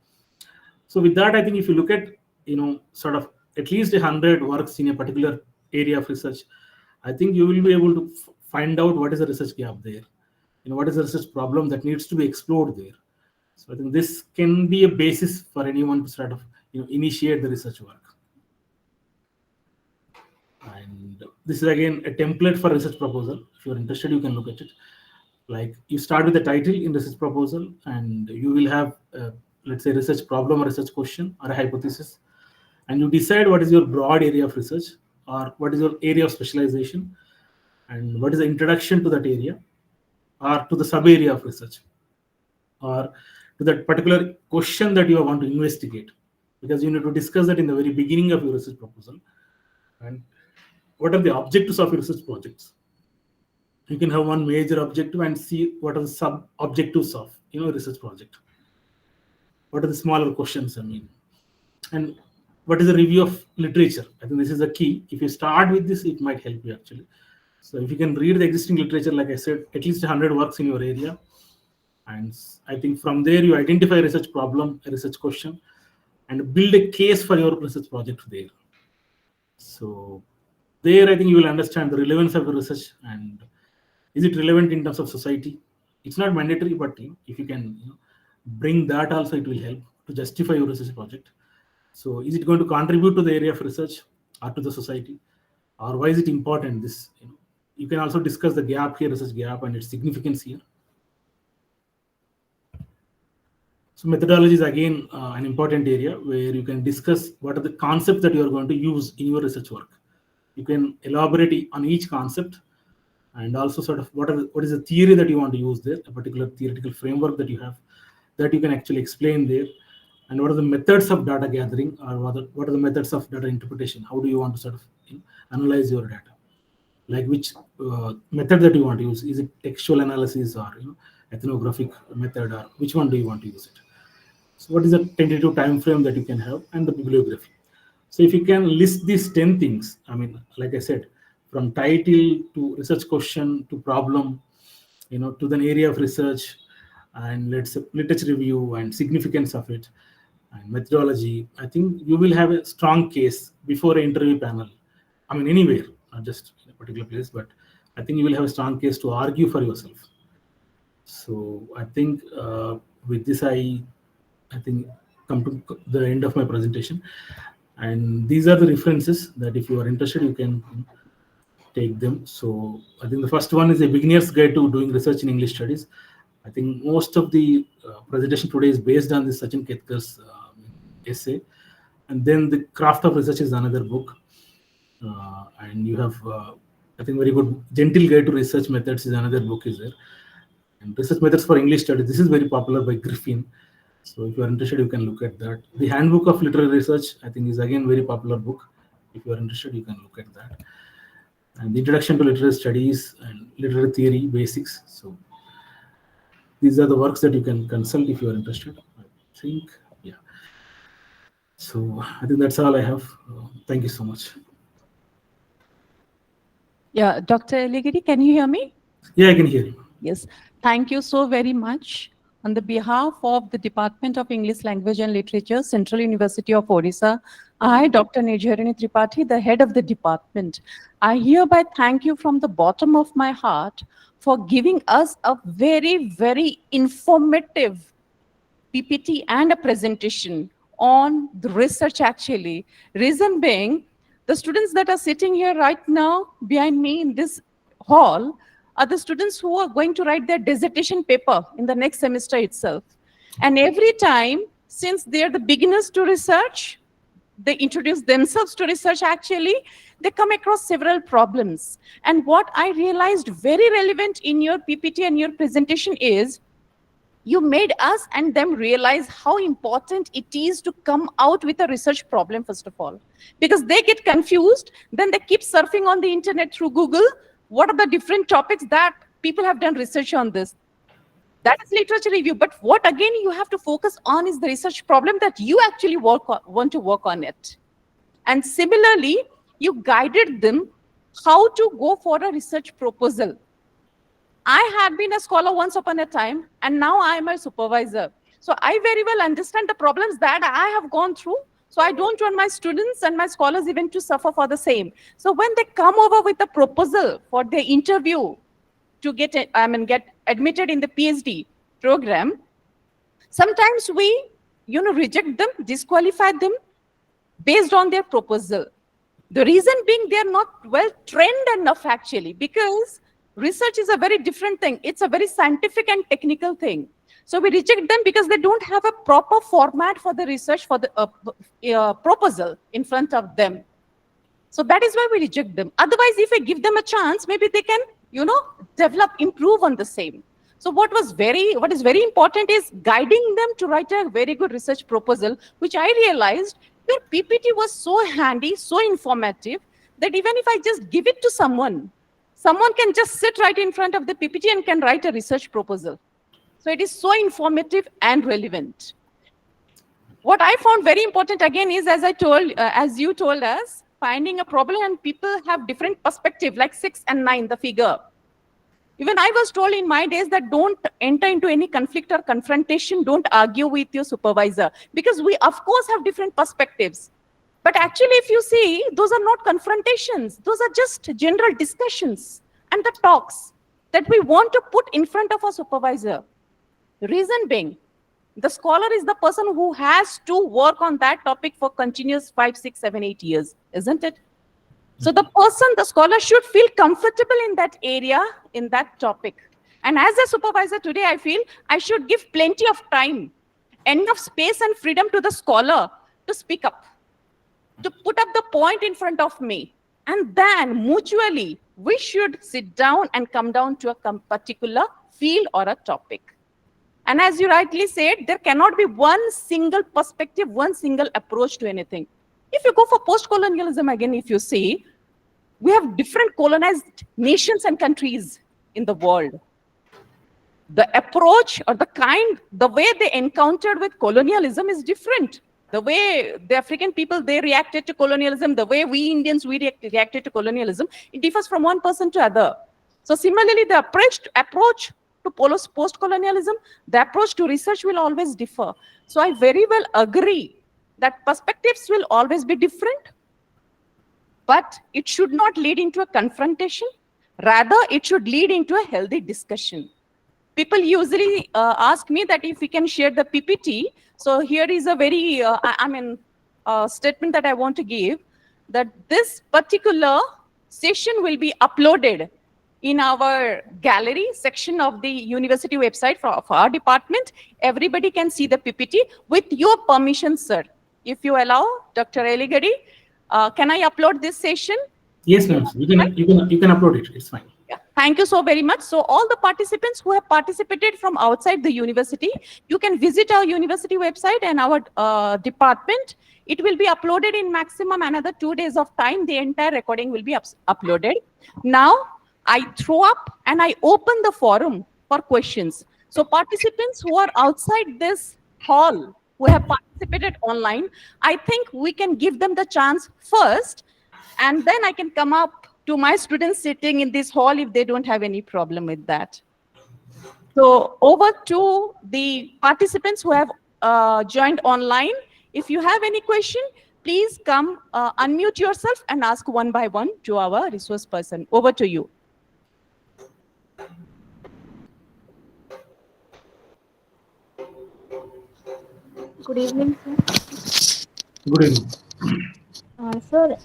So with that, I think if you look at sort of at least 100 works in a particular area of research, I think you will be able to find out what is the research gap there, what is the research problem that needs to be explored there. So I think this can be a basis for anyone to sort of initiate the research work. And this is again a template for research proposal. If you're interested, you can look at it. Like you start with the title in research proposal, and you will have let's say research problem or research question or a hypothesis, and you decide what is your broad area of research or what is your area of specialization, and what is the introduction to that area or to the sub area of research, or to that particular question that you want to investigate, because you need to discuss that in the very beginning of your research proposal. And what are the objectives of your research projects? You can have one major objective and see what are the sub objectives of research project. What are the smaller questions, and what is the review of literature? I think this is the key. If you start with this, it might help you actually. So if you can read the existing literature, like I said, at least 100 works in your area, and I think from there you identify a research problem, a research question, and build a case for your research project there. So there, I think you will understand the relevance of your research, and is it relevant in terms of society? It's not mandatory, but if you can bring that also, it will help to justify your research project. So is it going to contribute to the area of research or to the society, or why is it important? This you can also discuss the gap here, research gap, and its significance here. So methodology is again an important area where you can discuss what are the concepts that you are going to use in your research work. You can elaborate on each concept, and also sort of what is the theory that you want to use there, a particular theoretical framework that you have, that you can actually explain there, and what are the methods of data gathering, or what are the methods of data interpretation. How do you want to sort of analyze your data? Like which method that you want to use? Is it textual analysis or ethnographic method, or which one do you want to use it? So what is the tentative time frame that you can have, and the bibliography. So if you can list these 10 things, like I said, from title to research question to problem, to the area of research, and let's say literature review and significance of it, and methodology, I think you will have a strong case before an interview panel. Anywhere, not just in a particular place, but I think you will have a strong case to argue for yourself. So I think with this, I think come to the end of my presentation, and these are the references that if you are interested, you can take them. So I think the first one is a beginner's guide to doing research in English studies. I think most of the presentation today is based on this Sachin Ketkar's essay, and then the craft of research is another book, and you have I think very good gentle guide to research methods is another book is there, and research methods for English studies, this is very popular by Griffin. So if you are interested, you can look at that. The handbook of literary research, I think, is again very popular book. If you are interested, you can look at that. And the introduction to literary studies and literary theory basics. So these are the works that you can consult if you are interested. I think, yeah. So I think that's all I have. Thank you so much. Yeah, Dr. Eligedi, can you hear me? Yeah, I can hear you. Yes, thank you so very much. On the behalf of the Department of English Language and Literature, Central University of Odisha, I, Dr. Nijharini Tripathi, the head of the department, I hereby thank you from the bottom of my heart for giving us a very, very informative PPT and a presentation on the research actually. Reason being, the students that are sitting here right now behind me in this hall are the students who are going to write their dissertation paper in the next semester itself. And every time, since they're the beginners to research, they introduce themselves to research actually, they come across several problems. And what I realized very relevant in your PPT and your presentation is you made us and them realize how important it is to come out with a research problem, first of all, because they get confused, then they keep surfing on the internet through Google. What are the different topics that people have done research on this? That is literature review. But what again you have to focus on is the research problem that you actually want to work on it. And similarly, you guided them how to go for a research proposal. I had been a scholar once upon a time, and now I am a supervisor. So I very well understand the problems that I have gone through. So I don't want my students and my scholars even to suffer for the same. So when they come over with a proposal for their interview to get admitted in the PhD program, sometimes we, reject them, disqualify them based on their proposal. The reason being they are not well trained enough actually, because research is a very different thing. It's a very scientific and technical thing. So we reject them because they don't have a proper format for the research for the proposal in front of them. So that is why we reject them. Otherwise, if we give them a chance, maybe they can, develop, improve on the same. So what is very important is guiding them to write a very good research proposal, which I realized your PPT was so handy, so informative, that even if I just give it to someone can just sit right in front of the PPT and can write a research proposal. So it is so informative and relevant. What I found very important again is, as you told us, finding a problem, and people have different perspective, like 6 and 9, the figure. Even I was told in my days that don't enter into any conflict or confrontation, don't argue with your supervisor, because we of course have different perspectives. But actually, if you see, those are not confrontations. Those are just general discussions and the talks that we want to put in front of our supervisor. Reason being, the scholar is the person who has to work on that topic for continuous 5, 6, 7, 8 years, isn't it? So the scholar should feel comfortable in that area, in that topic. And as a supervisor today, I feel I should give plenty of time, enough space and freedom to the scholar to speak up, to put up the point in front of me. And then mutually, we should sit down and come down to a particular field or a topic. And as you rightly said, there cannot be one single perspective, one single approach to anything. If you go for post-colonialism again, if you see, we have different colonized nations and countries in the world. The approach or the way they encountered with colonialism is different. The way the African people, they reacted to colonialism, the way we Indians, we reacted to colonialism, it differs from one person to other. So similarly, the approach to post-colonialism, the approach to research will always differ. So I very well agree that perspectives will always be different, but it should not lead into a confrontation. Rather, it should lead into a healthy discussion. People usually ask me that if we can share the PPT. So here is a very, statement that I want to give, that this particular session will be uploaded in our gallery section of the university website of our department. Everybody can see the PPT with your permission, sir. If you allow, Dr. Eligedi, can I upload this session? Yes, ma'am. You can upload it. It's fine. Yeah. Thank you so very much. So all the participants who have participated from outside the university, you can visit our university website and our department. It will be uploaded in maximum another 2 days of time. The entire recording will be uploaded. Now, I throw up and I open the forum for questions. So participants who are outside this hall, who have participated online. I think we can give them the chance first, and then I can come up to my students sitting in this hall if they don't have any problem with that. So over to the participants who have joined online. If you have any question, please come unmute yourself and ask one by one to our resource person. Over to you. Good evening, sir. Good evening. Sir,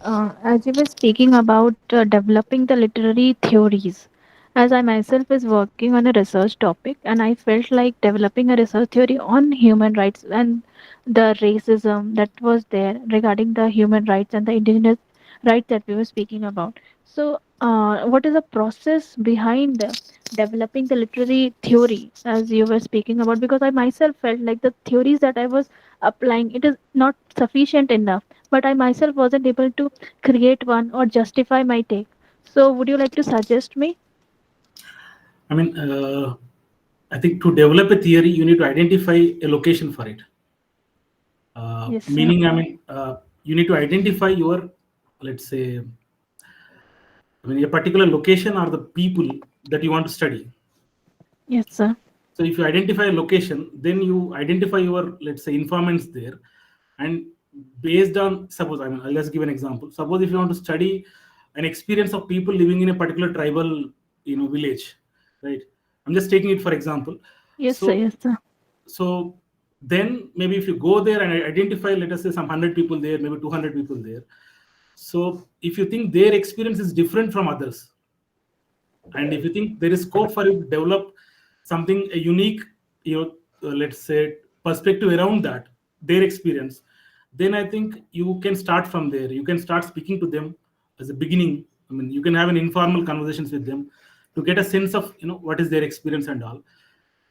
as you were speaking about developing the literary theories, as I myself is working on a research topic, and I felt like developing a research theory on human rights and the racism that was there regarding the human rights and the indigenous rights that we were speaking about. So, what is the process behind developing the literary theory as you were speaking about? Because I myself felt like the theories that I was applying, it is not sufficient enough, but I myself wasn't able to create one or justify my take. So, would you like to suggest me? I mean, I think to develop a theory, you need to identify a location for it. Yes, sir. Meaning, I mean, you need to identify your, let's say, I mean, a particular location or the people that you want to study. Yes, sir. So if you identify a location, then you identify your, let's say, informants there, and based on, suppose, I mean, I'll just give an example. Suppose if you want to study an experience of people living in a particular tribal, village, right? I'm just taking it for example. Yes, sir. So Yes, sir. so then maybe if you go there and identify, let us say, some 100 people there, maybe 200 people there. So if you think their experience is different from others, and if you think there is scope for you to develop something a unique, let's say, perspective around that, their experience, then I think you can start from there. You can start speaking to them as a beginning. I mean, you can have an informal conversations with them to get a sense of what is their experience and all.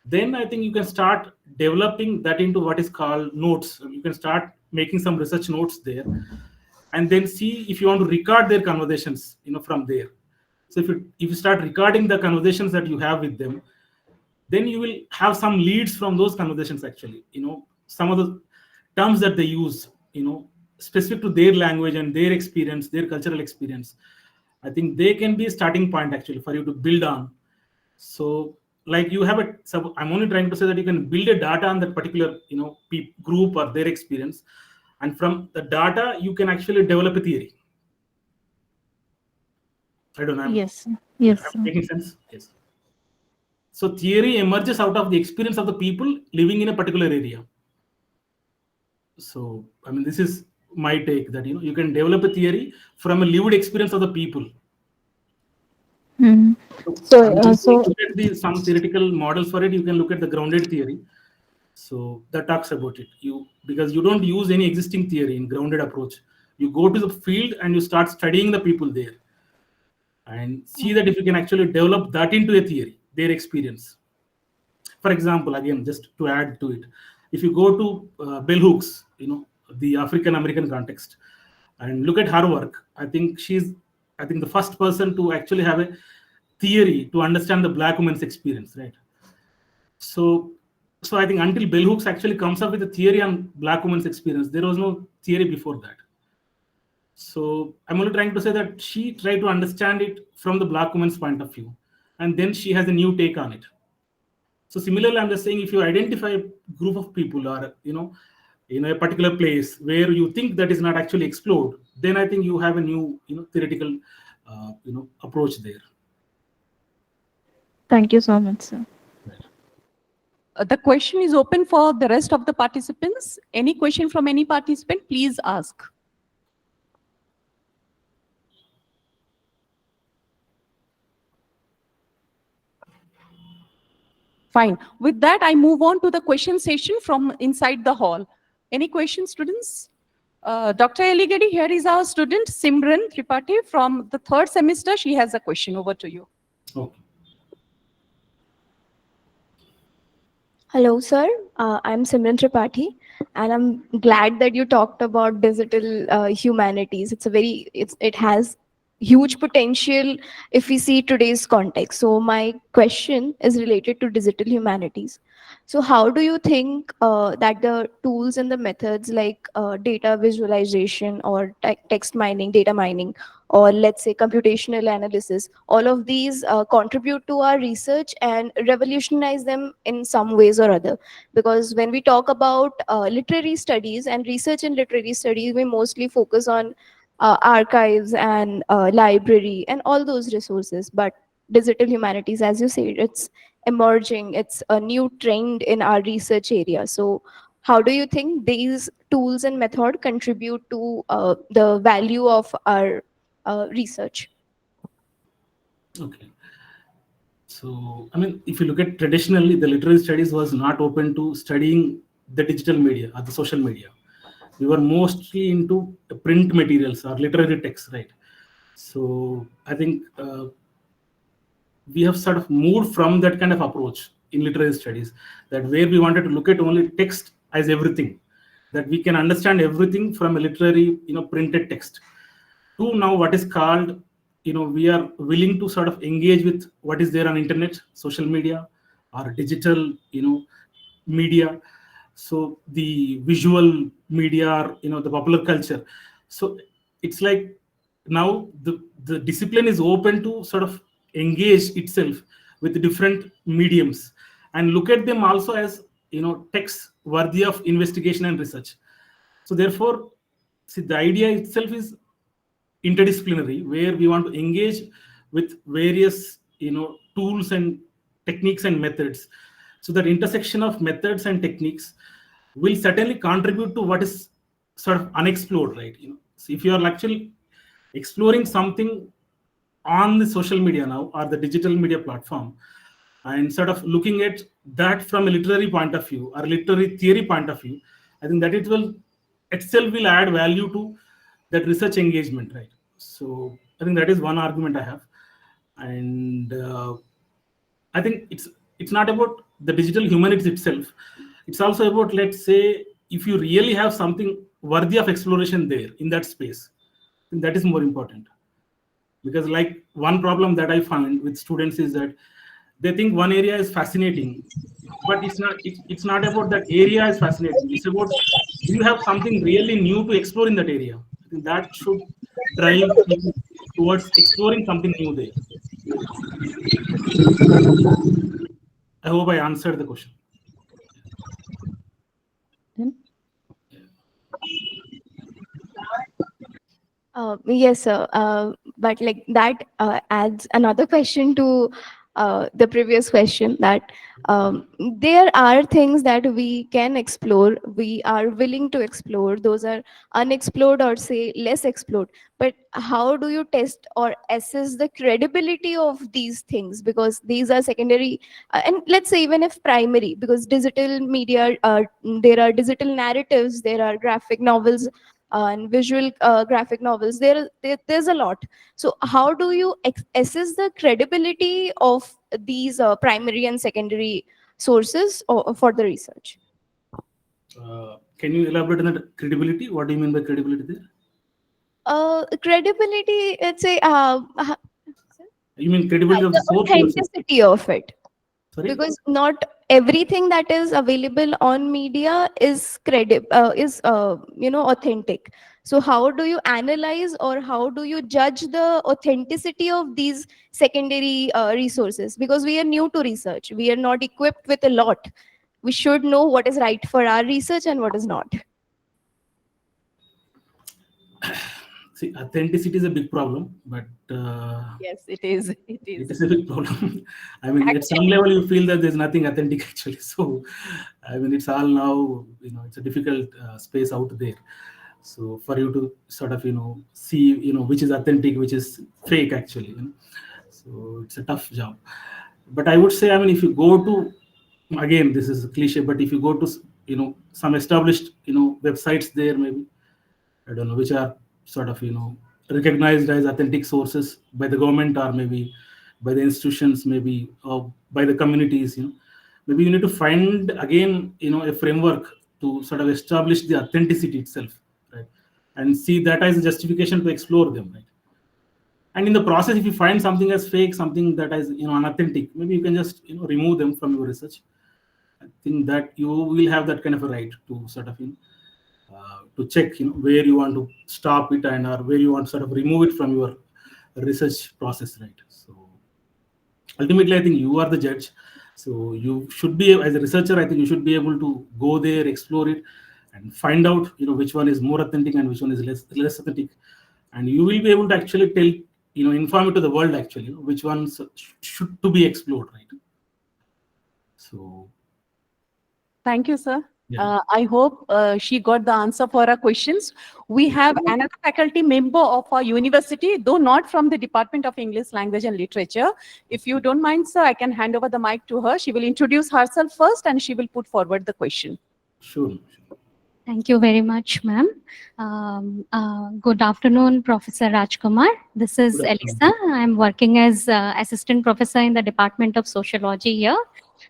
Then I think you can start developing that into what is called notes. You can start making some research notes there, and then see if you want to record their conversations from there. So if you start recording the conversations that you have with them, then you will have some leads from those conversations. Actually, some of the terms that they use, specific to their language and their experience, their cultural experience, I think they can be a starting point actually for you to build on. So like you have so I'm only trying to say that you can build a data on that particular group or their experience, and from the data you can actually develop a theory. I don't know. Yes, sir. Yeah, Yes, I'm sir. making sense. Yes. So theory emerges out of the experience of the people living in a particular area. So I mean, this is my take that you can develop a theory from a lived experience of the people. Hmm. So So, I'm just saying, so look at some theoretical models for it. You can look at the grounded theory. So that talks about it. Because you don't use any existing theory in grounded approach. You go to the field and you start studying the people there, and see that if you can actually develop that into a theory, their experience. For example, again, just to add to it, if you go to Bell Hooks, the African American context, and look at her work, I think the first person to actually have a theory to understand the black woman's experience, right? So, so I think until Bell Hooks actually comes up with a theory on black woman's experience, there was no theory before that. So I'm only trying to say that she tried to understand it from the black woman's point of view, and then she has a new take on it. So similarly, I'm just saying, if you identify a group of people, or a particular place where you think that is not actually explored, then I think you have a new theoretical approach there. thank you so much, sir. The question is open for the rest of the participants. Any question from any participant, please ask. Fine. With that, I move on to the question session from inside the hall. Any questions, students? Dr. Eligedi, here is our student, Simran Tripathi, from the 3rd semester. She has a question. Over to you. Okay. Hello, sir. I'm Simran Tripathi, and I'm glad that you talked about digital humanities. It has huge potential if we see today's context. So my question is related to digital humanities. So how do you think that the tools and the methods like data visualization or text mining, data mining, or let's say computational analysis, all of these contribute to our research and revolutionize them in some ways or other? Because when we talk about literary studies and research in literary studies, we mostly focus on archives and library and all those resources. But digital humanities, as you said, it's emerging, it's a new trend in our research area. So how do you think these tools and method contribute to the value of our research? Okay. So, I mean, if you look at traditionally, the literary studies was not open to studying the digital media or the social media. We were mostly into print materials or literary texts, right? So, I think we have sort of moved from that kind of approach in literary studies, that where we wanted to look at only text as everything, that we can understand everything from a literary, printed text, to now what is called, we are willing to sort of engage with what is there on internet, social media, or digital, media. So the visual media, or, the popular culture. So it's like now the discipline is open to sort of engage itself with different mediums and look at them also as, texts worthy of investigation and research. So therefore, see, the idea itself is interdisciplinary, where we want to engage with various, tools and techniques and methods. So that intersection of methods and techniques will certainly contribute to what is sort of unexplored, right? So if you are actually exploring something on the social media now, or the digital media platform, and sort of looking at that from a literary point of view or literary theory point of view, I think that it will itself will add value to that research engagement, right? So I think that is one argument I have. And I think it's not about the digital humanities itself. It's also about, let's say, if you really have something worthy of exploration there in that space, then that is more important. Because like one problem that I find with students is that they think one area is fascinating, but it's not about that area is fascinating. It's about, do you have something really new to explore in that area? I think that should drive people towards exploring something new there. I hope I answered the question. Yes, sir. But like that adds another question to the previous question, that there are things that we can explore, we are willing to explore, those are unexplored or say less explored. But how do you test or assess the credibility of these things? Because these are secondary, and let's say even if primary, because digital media, there are digital narratives, there are graphic novels and visual graphic novels, there's a lot. So how do you assess the credibility of these primary and secondary sources for the research? Can you elaborate on that credibility? What do you mean by credibility there? Credibility, let's say, You mean credibility of the the source you are saying? authenticity of it. Sorry? Because not everything that is available on media is authentic. So how do you analyze, or how do you judge the authenticity of these secondary resources? Because we are new to research, we are not equipped with a lot. We should know what is right for our research and what is not. See, authenticity is a big problem, but Yes, it is. It it is. is a big problem. I mean, at some Actually, level, you feel that there's nothing authentic actually. So, I mean, it's all now, it's a difficult space out there. So, for you to sort of, see, which is authentic, which is fake actually. So, it's a tough job. But I would say, I mean, if you go to, again, this is a cliche, but if you go to, some established, websites there, maybe, I don't know, which are sort of, recognized as authentic sources by the government, or maybe by the institutions, maybe, or by the communities, maybe you need to find again, a framework to sort of establish the authenticity itself, right? And see that as a justification to explore them, right? And in the process, if you find something as fake, something that is unauthentic, maybe you can just remove them from your research. I think that you will have that kind of a right to sort of to check where you want to stop it, and or where you want to sort of remove it from your research process, right? So ultimately, I think you are the judge. So you should be, as a researcher, I think you should be able to go there, explore it, and find out which one is more authentic and which one is less authentic, and you will be able to actually tell, inform it to the world actually, which ones should to be explored, right? So Thank you, sir. yeah, I hope she got the answer for our questions. We have another faculty member of our university, though not from the Department of English Language and Literature. If you don't mind, sir, I can hand over the mic to her. She will introduce herself first and she will put forward the question. sure. Thank you very much, ma'am. Good afternoon, Professor Rajkumar. This is Good afternoon. Elisa. I'm working as assistant professor in the Department of Sociology here.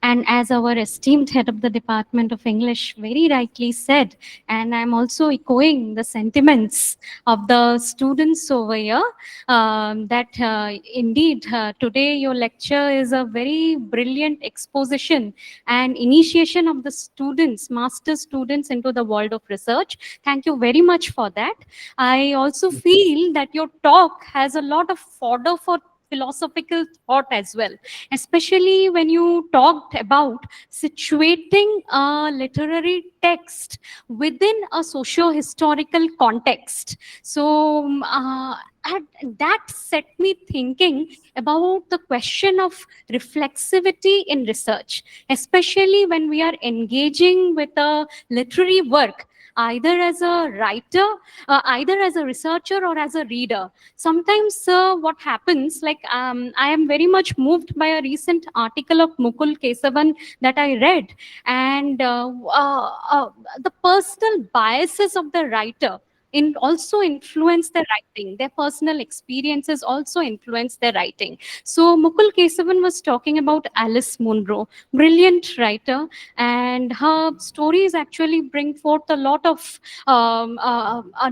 And as our esteemed head of the Department of English very rightly said, and I'm also echoing the sentiments of the students over here, that indeed today your lecture is a very brilliant exposition and initiation of the students, master students into the world of research. Thank you very much for that. I also feel that your talk has a lot of fodder for philosophical thought as well, especially when you talked about situating a literary text within a socio-historical context. So that set me thinking about the question of reflexivity in research, especially when we are engaging with a literary work, either as a writer, either as a researcher or as a reader. Sometimes what happens, like I am very much moved by a recent article of Mukul Kesavan that I read, and the personal biases of the writer also influence their writing. Their personal experiences also influence their writing. So Mukul Kesavan was talking about Alice Munro, brilliant writer, and her stories actually bring forth a lot of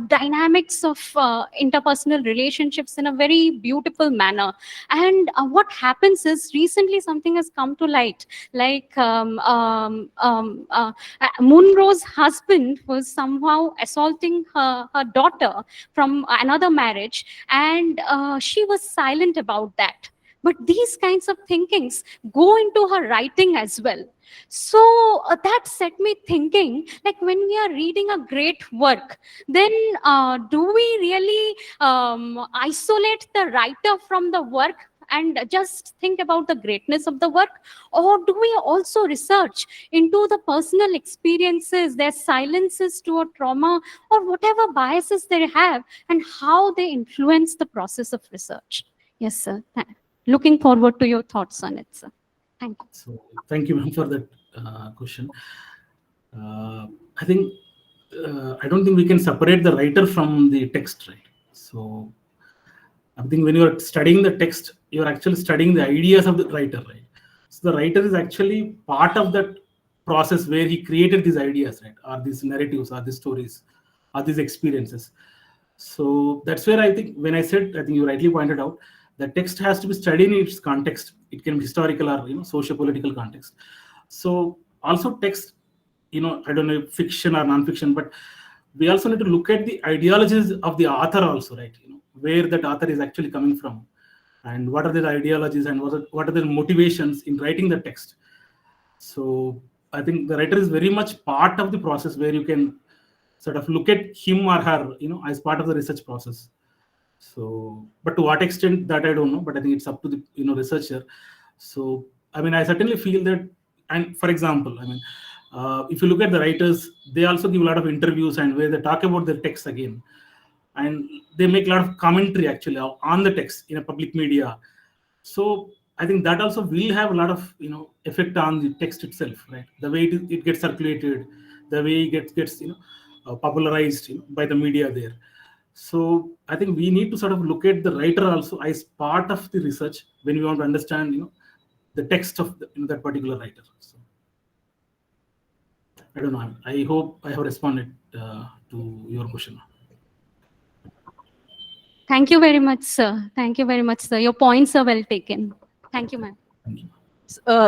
dynamics of interpersonal relationships in a very beautiful manner. And what happens is, recently something has come to light, like Munro's husband was somehow assaulting her daughter from another marriage, and she was silent about that. But these kinds of thinkings go into her writing as well. So that set me thinking, like when we are reading a great work, then do we really isolate the writer from the work and just think about the greatness of the work? Or do we also research into the personal experiences, their silences to a trauma, or whatever biases they have, and how they influence the process of research? Yes, sir. Looking forward to your thoughts on it, sir. Thank you. So thank you, ma'am, for that question. I think I don't think we can separate the writer from the text, right? So I think when you are studying the text, you are actually studying the ideas of the writer, right? So the writer is actually part of that process where he created these ideas, right? Or these narratives, or these stories, or these experiences. So that's where I think, when I said, I think you rightly pointed out, the text has to be studied in its context. It can be historical or socio-political context. So also text, I don't know if fiction or non-fiction, but we also need to look at the ideologies of the author also, right? Where that author is actually coming from, and what are their ideologies, and what are their motivations in writing the text. So I think the writer is very much part of the process, where you can sort of look at him or her, as part of the research process. So, but to what extent, that I don't know, but I think it's up to the researcher. So I mean, I certainly feel that, and for example, I mean, if you look at the writers, they also give a lot of interviews, and where they talk about their text again, and they make a lot of commentary actually on the text in a public media. So I think that also will have a lot of effect on the text itself, right? The way it gets circulated, the way it gets popularized by the media there. So I think we need to sort of look at the writer also as part of the research when we want to understand the text of that particular writer. So I don't know. I hope I have responded to your question. Thank you very much, sir. Thank you very much, sir. Your points are well taken. Thank you, ma'am. Thank you.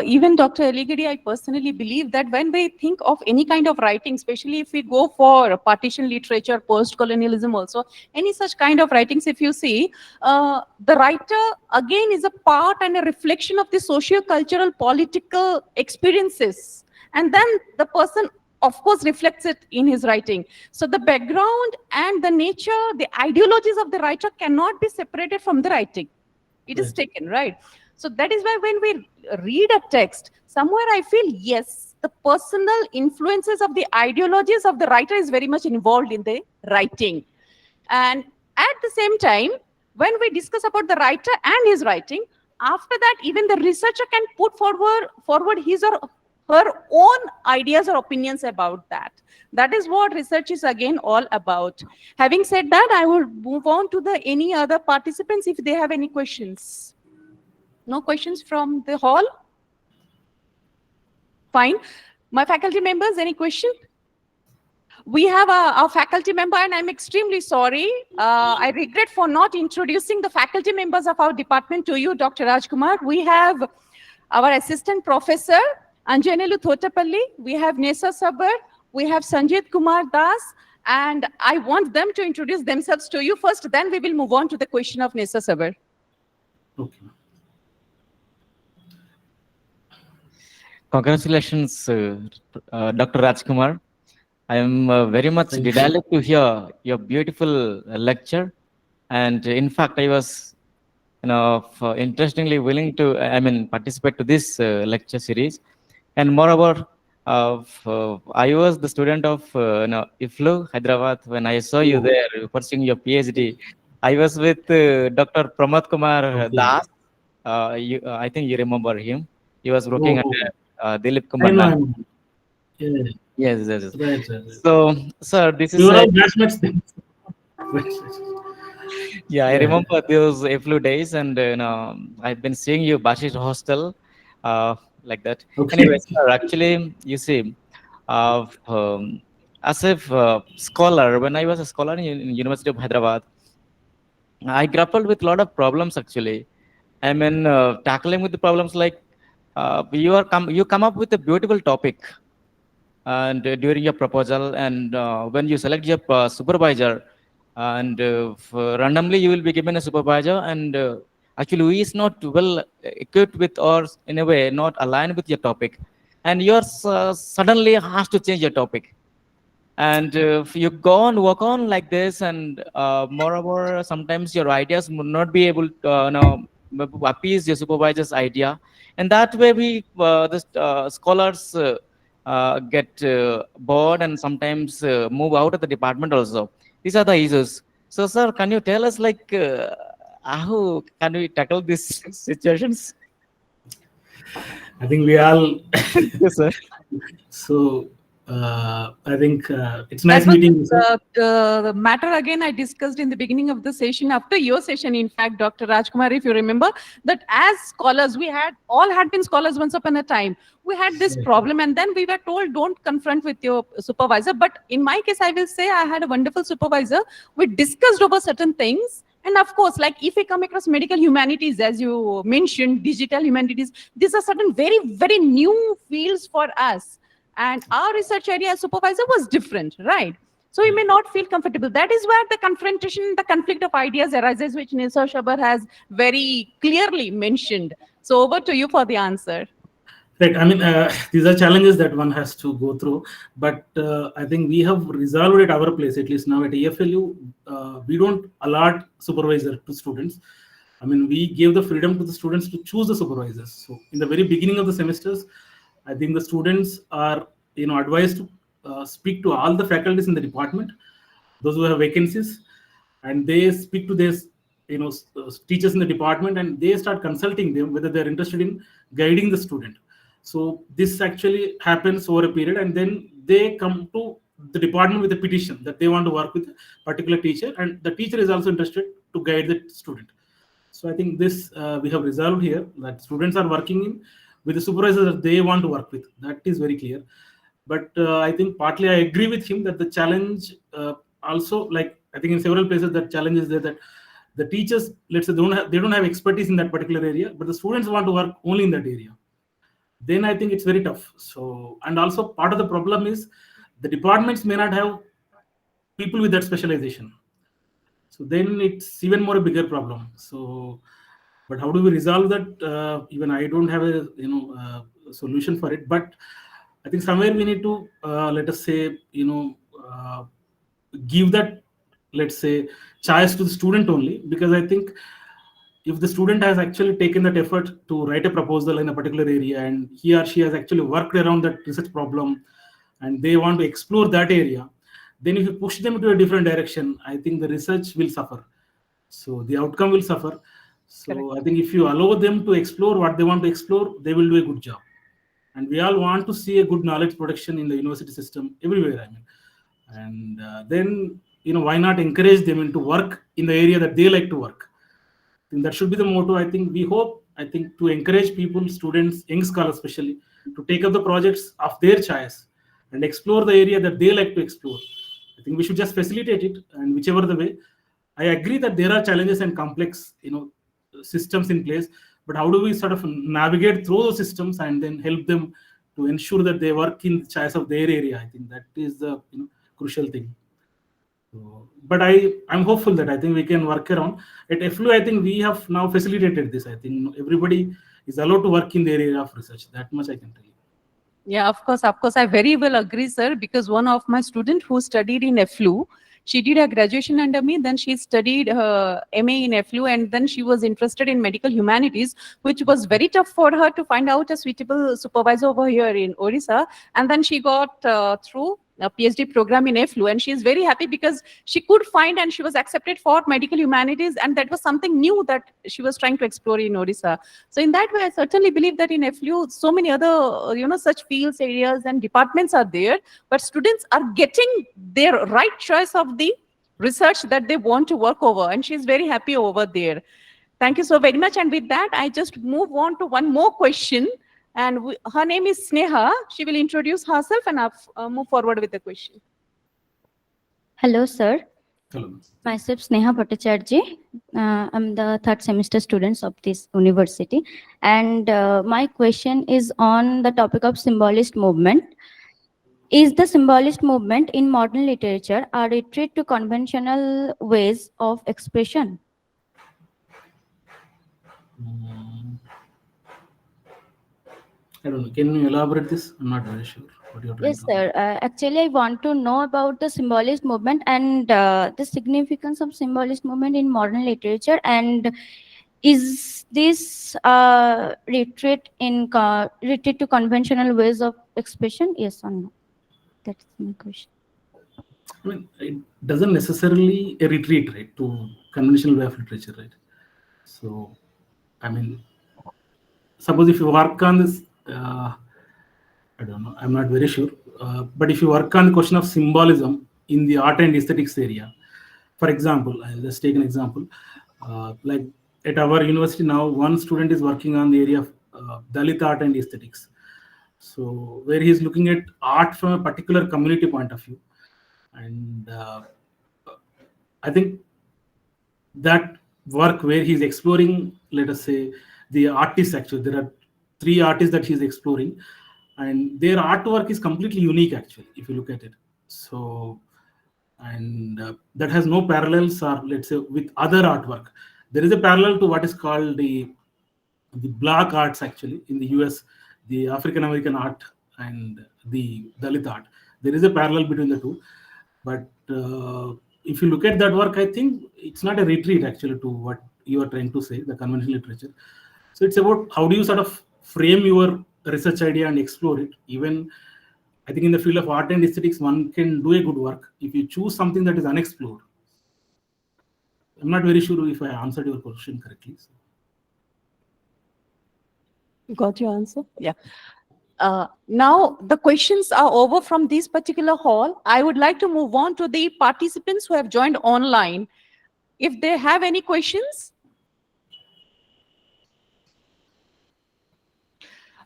Even Dr. Eligedi, I personally believe that when we think of any kind of writing, especially if we go for partition literature, post-colonialism also, any such kind of writings, if you see, the writer again is a part and a reflection of the socio-cultural political experiences. And then the person, of course, reflects it in his writing. So the background and the nature, the ideologies of the writer cannot be separated from the writing. It is Right. taken, right? So that is why when we read a text, somewhere I feel, yes, the personal influences of the ideologies of the writer is very much involved in the writing. And at the same time, when we discuss about the writer and his writing, after that, even the researcher can put forward his or her own ideas or opinions about that. That is what research is again all about. Having said that, I will move on to the any other participants if they have any questions. No questions from the hall? Fine. My faculty members, any question? We have a faculty member, and I'm extremely sorry. I regret for not introducing the faculty members of our department to you, Dr. Rajkumar. We have our assistant professor, Anjanelu Thotapalli. We have Nesa Sabar. We have Sanjit Kumar Das. And I want them to introduce themselves to you first. Then we will move on to the question of Nesa Sabar. Okay. Congratulations, Dr. Rajkumar. I am very much Thank you. delighted to hear your beautiful lecture. And in fact, I was, interestingly willing to, participate to this lecture series. And moreover, I was the student of EFLU, Hyderabad. When I saw you there pursuing your PhD, I was with Dr. Pramod Kumar Okay. Das. I think you remember him. He was working Oh, under Dilip I Kumar. know. Nath. Yeah. Yes, yes, yes. Right. So, sir, this We is were all batchmates then. Right. yeah, I Yeah. remember those EFLU days, and I've been seeing you Bashish hostel, like that. Okay. Anyway, sir, actually, you see, as a scholar, when I was a scholar in University of Hyderabad, I grappled with a lot of problems actually. I mean, tackling with the problems like you come up with a beautiful topic, and during your proposal, and when you select your supervisor, and randomly you will be given a supervisor, and actually who is not well equipped with, or in a way not aligned with your topic, and you're suddenly has to change your topic, and if you go on work on like this, and moreover sometimes your ideas would not be able to appease your supervisor's idea, and that way we the scholars get bored, and sometimes move out of the department also. These are the issues. So sir, can you tell us like how can we tackle these situations? I think we all. Yes, sir. So I think it's That nice was meeting you, sir. the matter again I discussed in the beginning of the session, after your session, in fact, Dr. Rajkumar, if you remember, that as scholars, we had all had been scholars once upon a time. We had this Right. problem, and then we were told, don't confront with your supervisor. But in my case, I will say I had a wonderful supervisor. We discussed over certain things. And of course, like if we come across medical humanities, as you mentioned, digital humanities, these are certain very, very new fields for us. And our research area supervisor was different, right? So you may not feel comfortable. That is where the confrontation, the conflict of ideas arises, which Nisa Shabar has very clearly mentioned. So over to you for the answer. Right. I mean, these are challenges that one has to go through. But I think we have resolved at our place, at least now at EFLU. We don't allot supervisor to students. I mean, we give the freedom to the students to choose the supervisors. So in the very beginning of the semesters, I think the students are advised to speak to all the faculties in the department, those who have vacancies, and they speak to their teachers in the department, and they start consulting them whether they're interested in guiding the student. So this actually happens over a period, and then they come to the department with a petition that they want to work with a particular teacher, and the teacher is also interested to guide the student. So I think this we have resolved here, that students are working in with the supervisors that they want to work with. That is very clear. But I think partly I agree with him that the challenge also, like I think in several places that challenge is there, that the teachers, let's say, they don't have expertise in that particular area, but the students want to work only in that area, then I think it's very tough. So, and also part of the problem is the departments may not have people with that specialization. So then it's even more a bigger problem. So, but how do we resolve that? Even I don't have a solution for it. But I think somewhere we need to let us say give that, let's say, choice to the student only, because I think if the student has actually taken that effort to write a proposal in a particular area and he or she has actually worked around that research problem and they want to explore that area, then if you push them to a different direction, I think the research will suffer. So the outcome will suffer. So Correct. I think if you allow them to explore what they want to explore, they will do a good job. And we all want to see a good knowledge production in the university system everywhere. I mean, and then why not encourage them into work in the area that they like to work? I think that should be the motto. I think we hope, I think, to encourage people, students, young scholars especially, to take up the projects of their choice and explore the area that they like to explore. I think we should just facilitate it, and whichever the way. I agree that there are challenges and complex, systems in place, but how do we sort of navigate through those systems and then help them to ensure that they work in the choice of their area? I think that is the crucial thing. So, but I'm hopeful that I think we can work around. At EFLU, I think we have now facilitated this. I think everybody is allowed to work in their area of research. That much I can tell you. Yeah, of course, I very well agree, sir, because one of my student who studied in EFLU, she did her graduation under me, then she studied her MA in EFLU, and then she was interested in medical humanities, which was very tough for her to find out a suitable supervisor over here in Odisha. And then she got through a PhD program in EFLU, and she is very happy because she could find and she was accepted for medical humanities, and that was something new that she was trying to explore in Odisha. So in that way, I certainly believe that in EFLU, so many other such fields, areas, and departments are there, but students are getting their right choice of the research that they want to work over, and she's very happy over there. Thank you so very much. And with that, I just move on to one more question. And her name is Sneha. She will introduce herself and move forward with the question. Hello, sir. Hello. Myself Sneha Bhattacharjee. I'm the third semester student of this university. And my question is on the topic of symbolist movement. Is the symbolist movement in modern literature a retreat to conventional ways of expression? I don't know. Can you elaborate this? I'm not very sure what you're trying Yes, to. sir. Actually, I want to know about the symbolist movement and the significance of symbolist movement in modern literature. And is this retreat to conventional ways of expression? Yes or no? That's my question. I mean, it doesn't necessarily a retreat, right, to conventional way of literature, right? So, I mean, suppose if you work on this, I don't know, I'm not very sure, but if you work on the question of symbolism in the art and aesthetics area, for example, I'll just take an example, like at our university now, one student is working on the area of Dalit art and aesthetics. So, where he's looking at art from a particular community point of view. And I think that work where he's exploring, let us say, the artists, actually, there are 3 artists that he's exploring, and their artwork is completely unique, actually, if you look at it. So, and that has no parallels, or let's say, with other artwork. There is a parallel to what is called the black arts, actually, in the US, the African American art and the Dalit art. There is a parallel between the two. But if you look at that work, I think it's not a retreat, actually, to what you are trying to say, the conventional literature. So it's about how do you sort of frame your research idea and explore it. Even I think in the field of art and aesthetics, one can do a good work if you choose something that is unexplored. I'm not very sure if I answered your question correctly. So. Got your answer? Yeah. Now the questions are over from this particular hall. I would like to move on to the participants who have joined online. If they have any questions.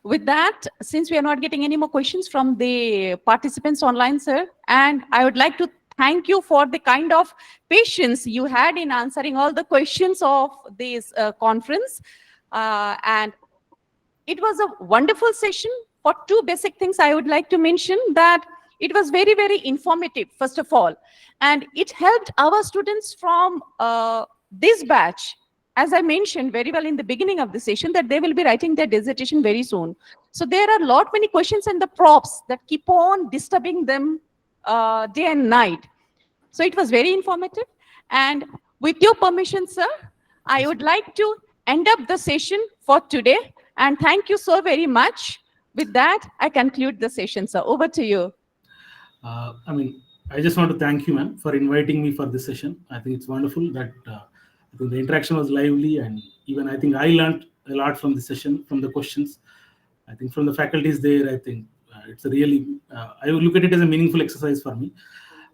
With that, since we are not getting any more questions from the participants online, sir, and I would like to thank you for the kind of patience you had in answering all the questions of this conference. And it was a wonderful session. For two basic things I would like to mention, that it was very, very informative, first of all, and it helped our students from this batch, as I mentioned very well in the beginning of the session, that they will be writing their dissertation very soon. So there are a lot many questions and the props that keep on disturbing them day and night. So it was very informative. And with your permission, sir, I would like to end up the session for today. And thank you so very much. With that, I conclude the session, sir. Over to you. I just want to thank you, ma'am, for inviting me for this session. I think it's wonderful that I think the interaction was lively, and even I think I learned a lot from the session, from the questions. I think from the faculties there, I think it's a really, I would look at it as a meaningful exercise for me.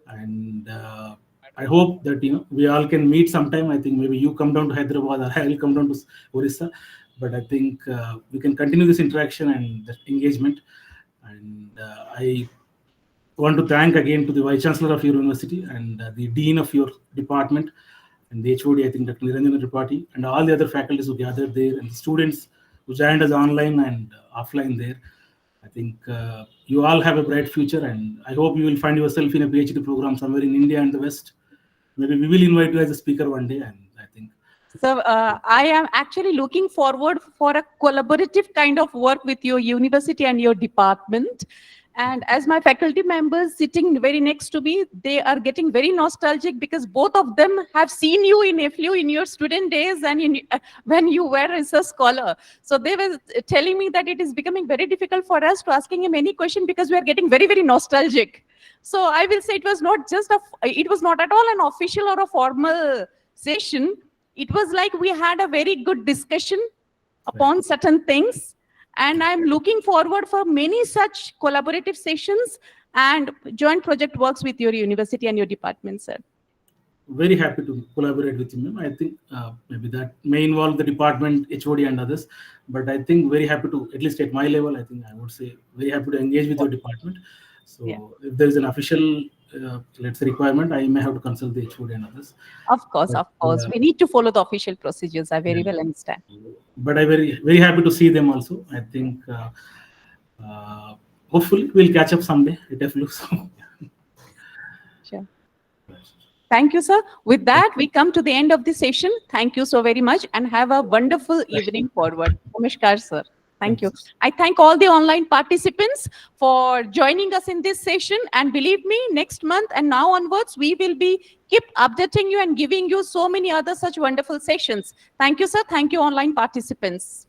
And I hope that, we all can meet sometime. I think maybe you come down to Hyderabad or I will come down to Odisha. But I think we can continue this interaction and that engagement. And I want to thank again to the Vice Chancellor of your university and the Dean of your department and the HOD, I think Dr. Niranjana Tripathi, and all the other faculties who gathered there, and the students who joined us online and offline there. I think you all have a bright future, and I hope you will find yourself in a PhD program somewhere in India and the West. Maybe we will invite you as a speaker one day, and I think. So I am actually looking forward for a collaborative kind of work with your university and your department. And as my faculty members sitting very next to me, they are getting very nostalgic because both of them have seen you in EFLU in your student days and when you were a research scholar. So they were telling me that it is becoming very difficult for us to asking him any question because we are getting very, very nostalgic. So I will say it was not at all an official or a formal session. It was like we had a very good discussion upon certain things. And I'm looking forward for many such collaborative sessions and joint project works with your university and your department, sir. Very happy to collaborate with you, ma'am. I think maybe that may involve the department, HOD and others, but I think very happy to, at least at my level, I think I would say very happy to engage with your department. So if there is an official, let's say, requirement, I may have to consult the HOD and others. Of course. We need to follow the official procedures. I very well understand. But I'm very, very happy to see them also. I think hopefully we'll catch up someday at EFLU. So. Sure. Thank you, sir. With that, we come to the end of the session. Thank you so very much and have a wonderful evening forward. Namaskar, sir. Thank you. I thank all the online participants for joining us in this session. And believe me, next month and now onwards, we will be keep updating you and giving you so many other such wonderful sessions. Thank you, sir. Thank you, online participants.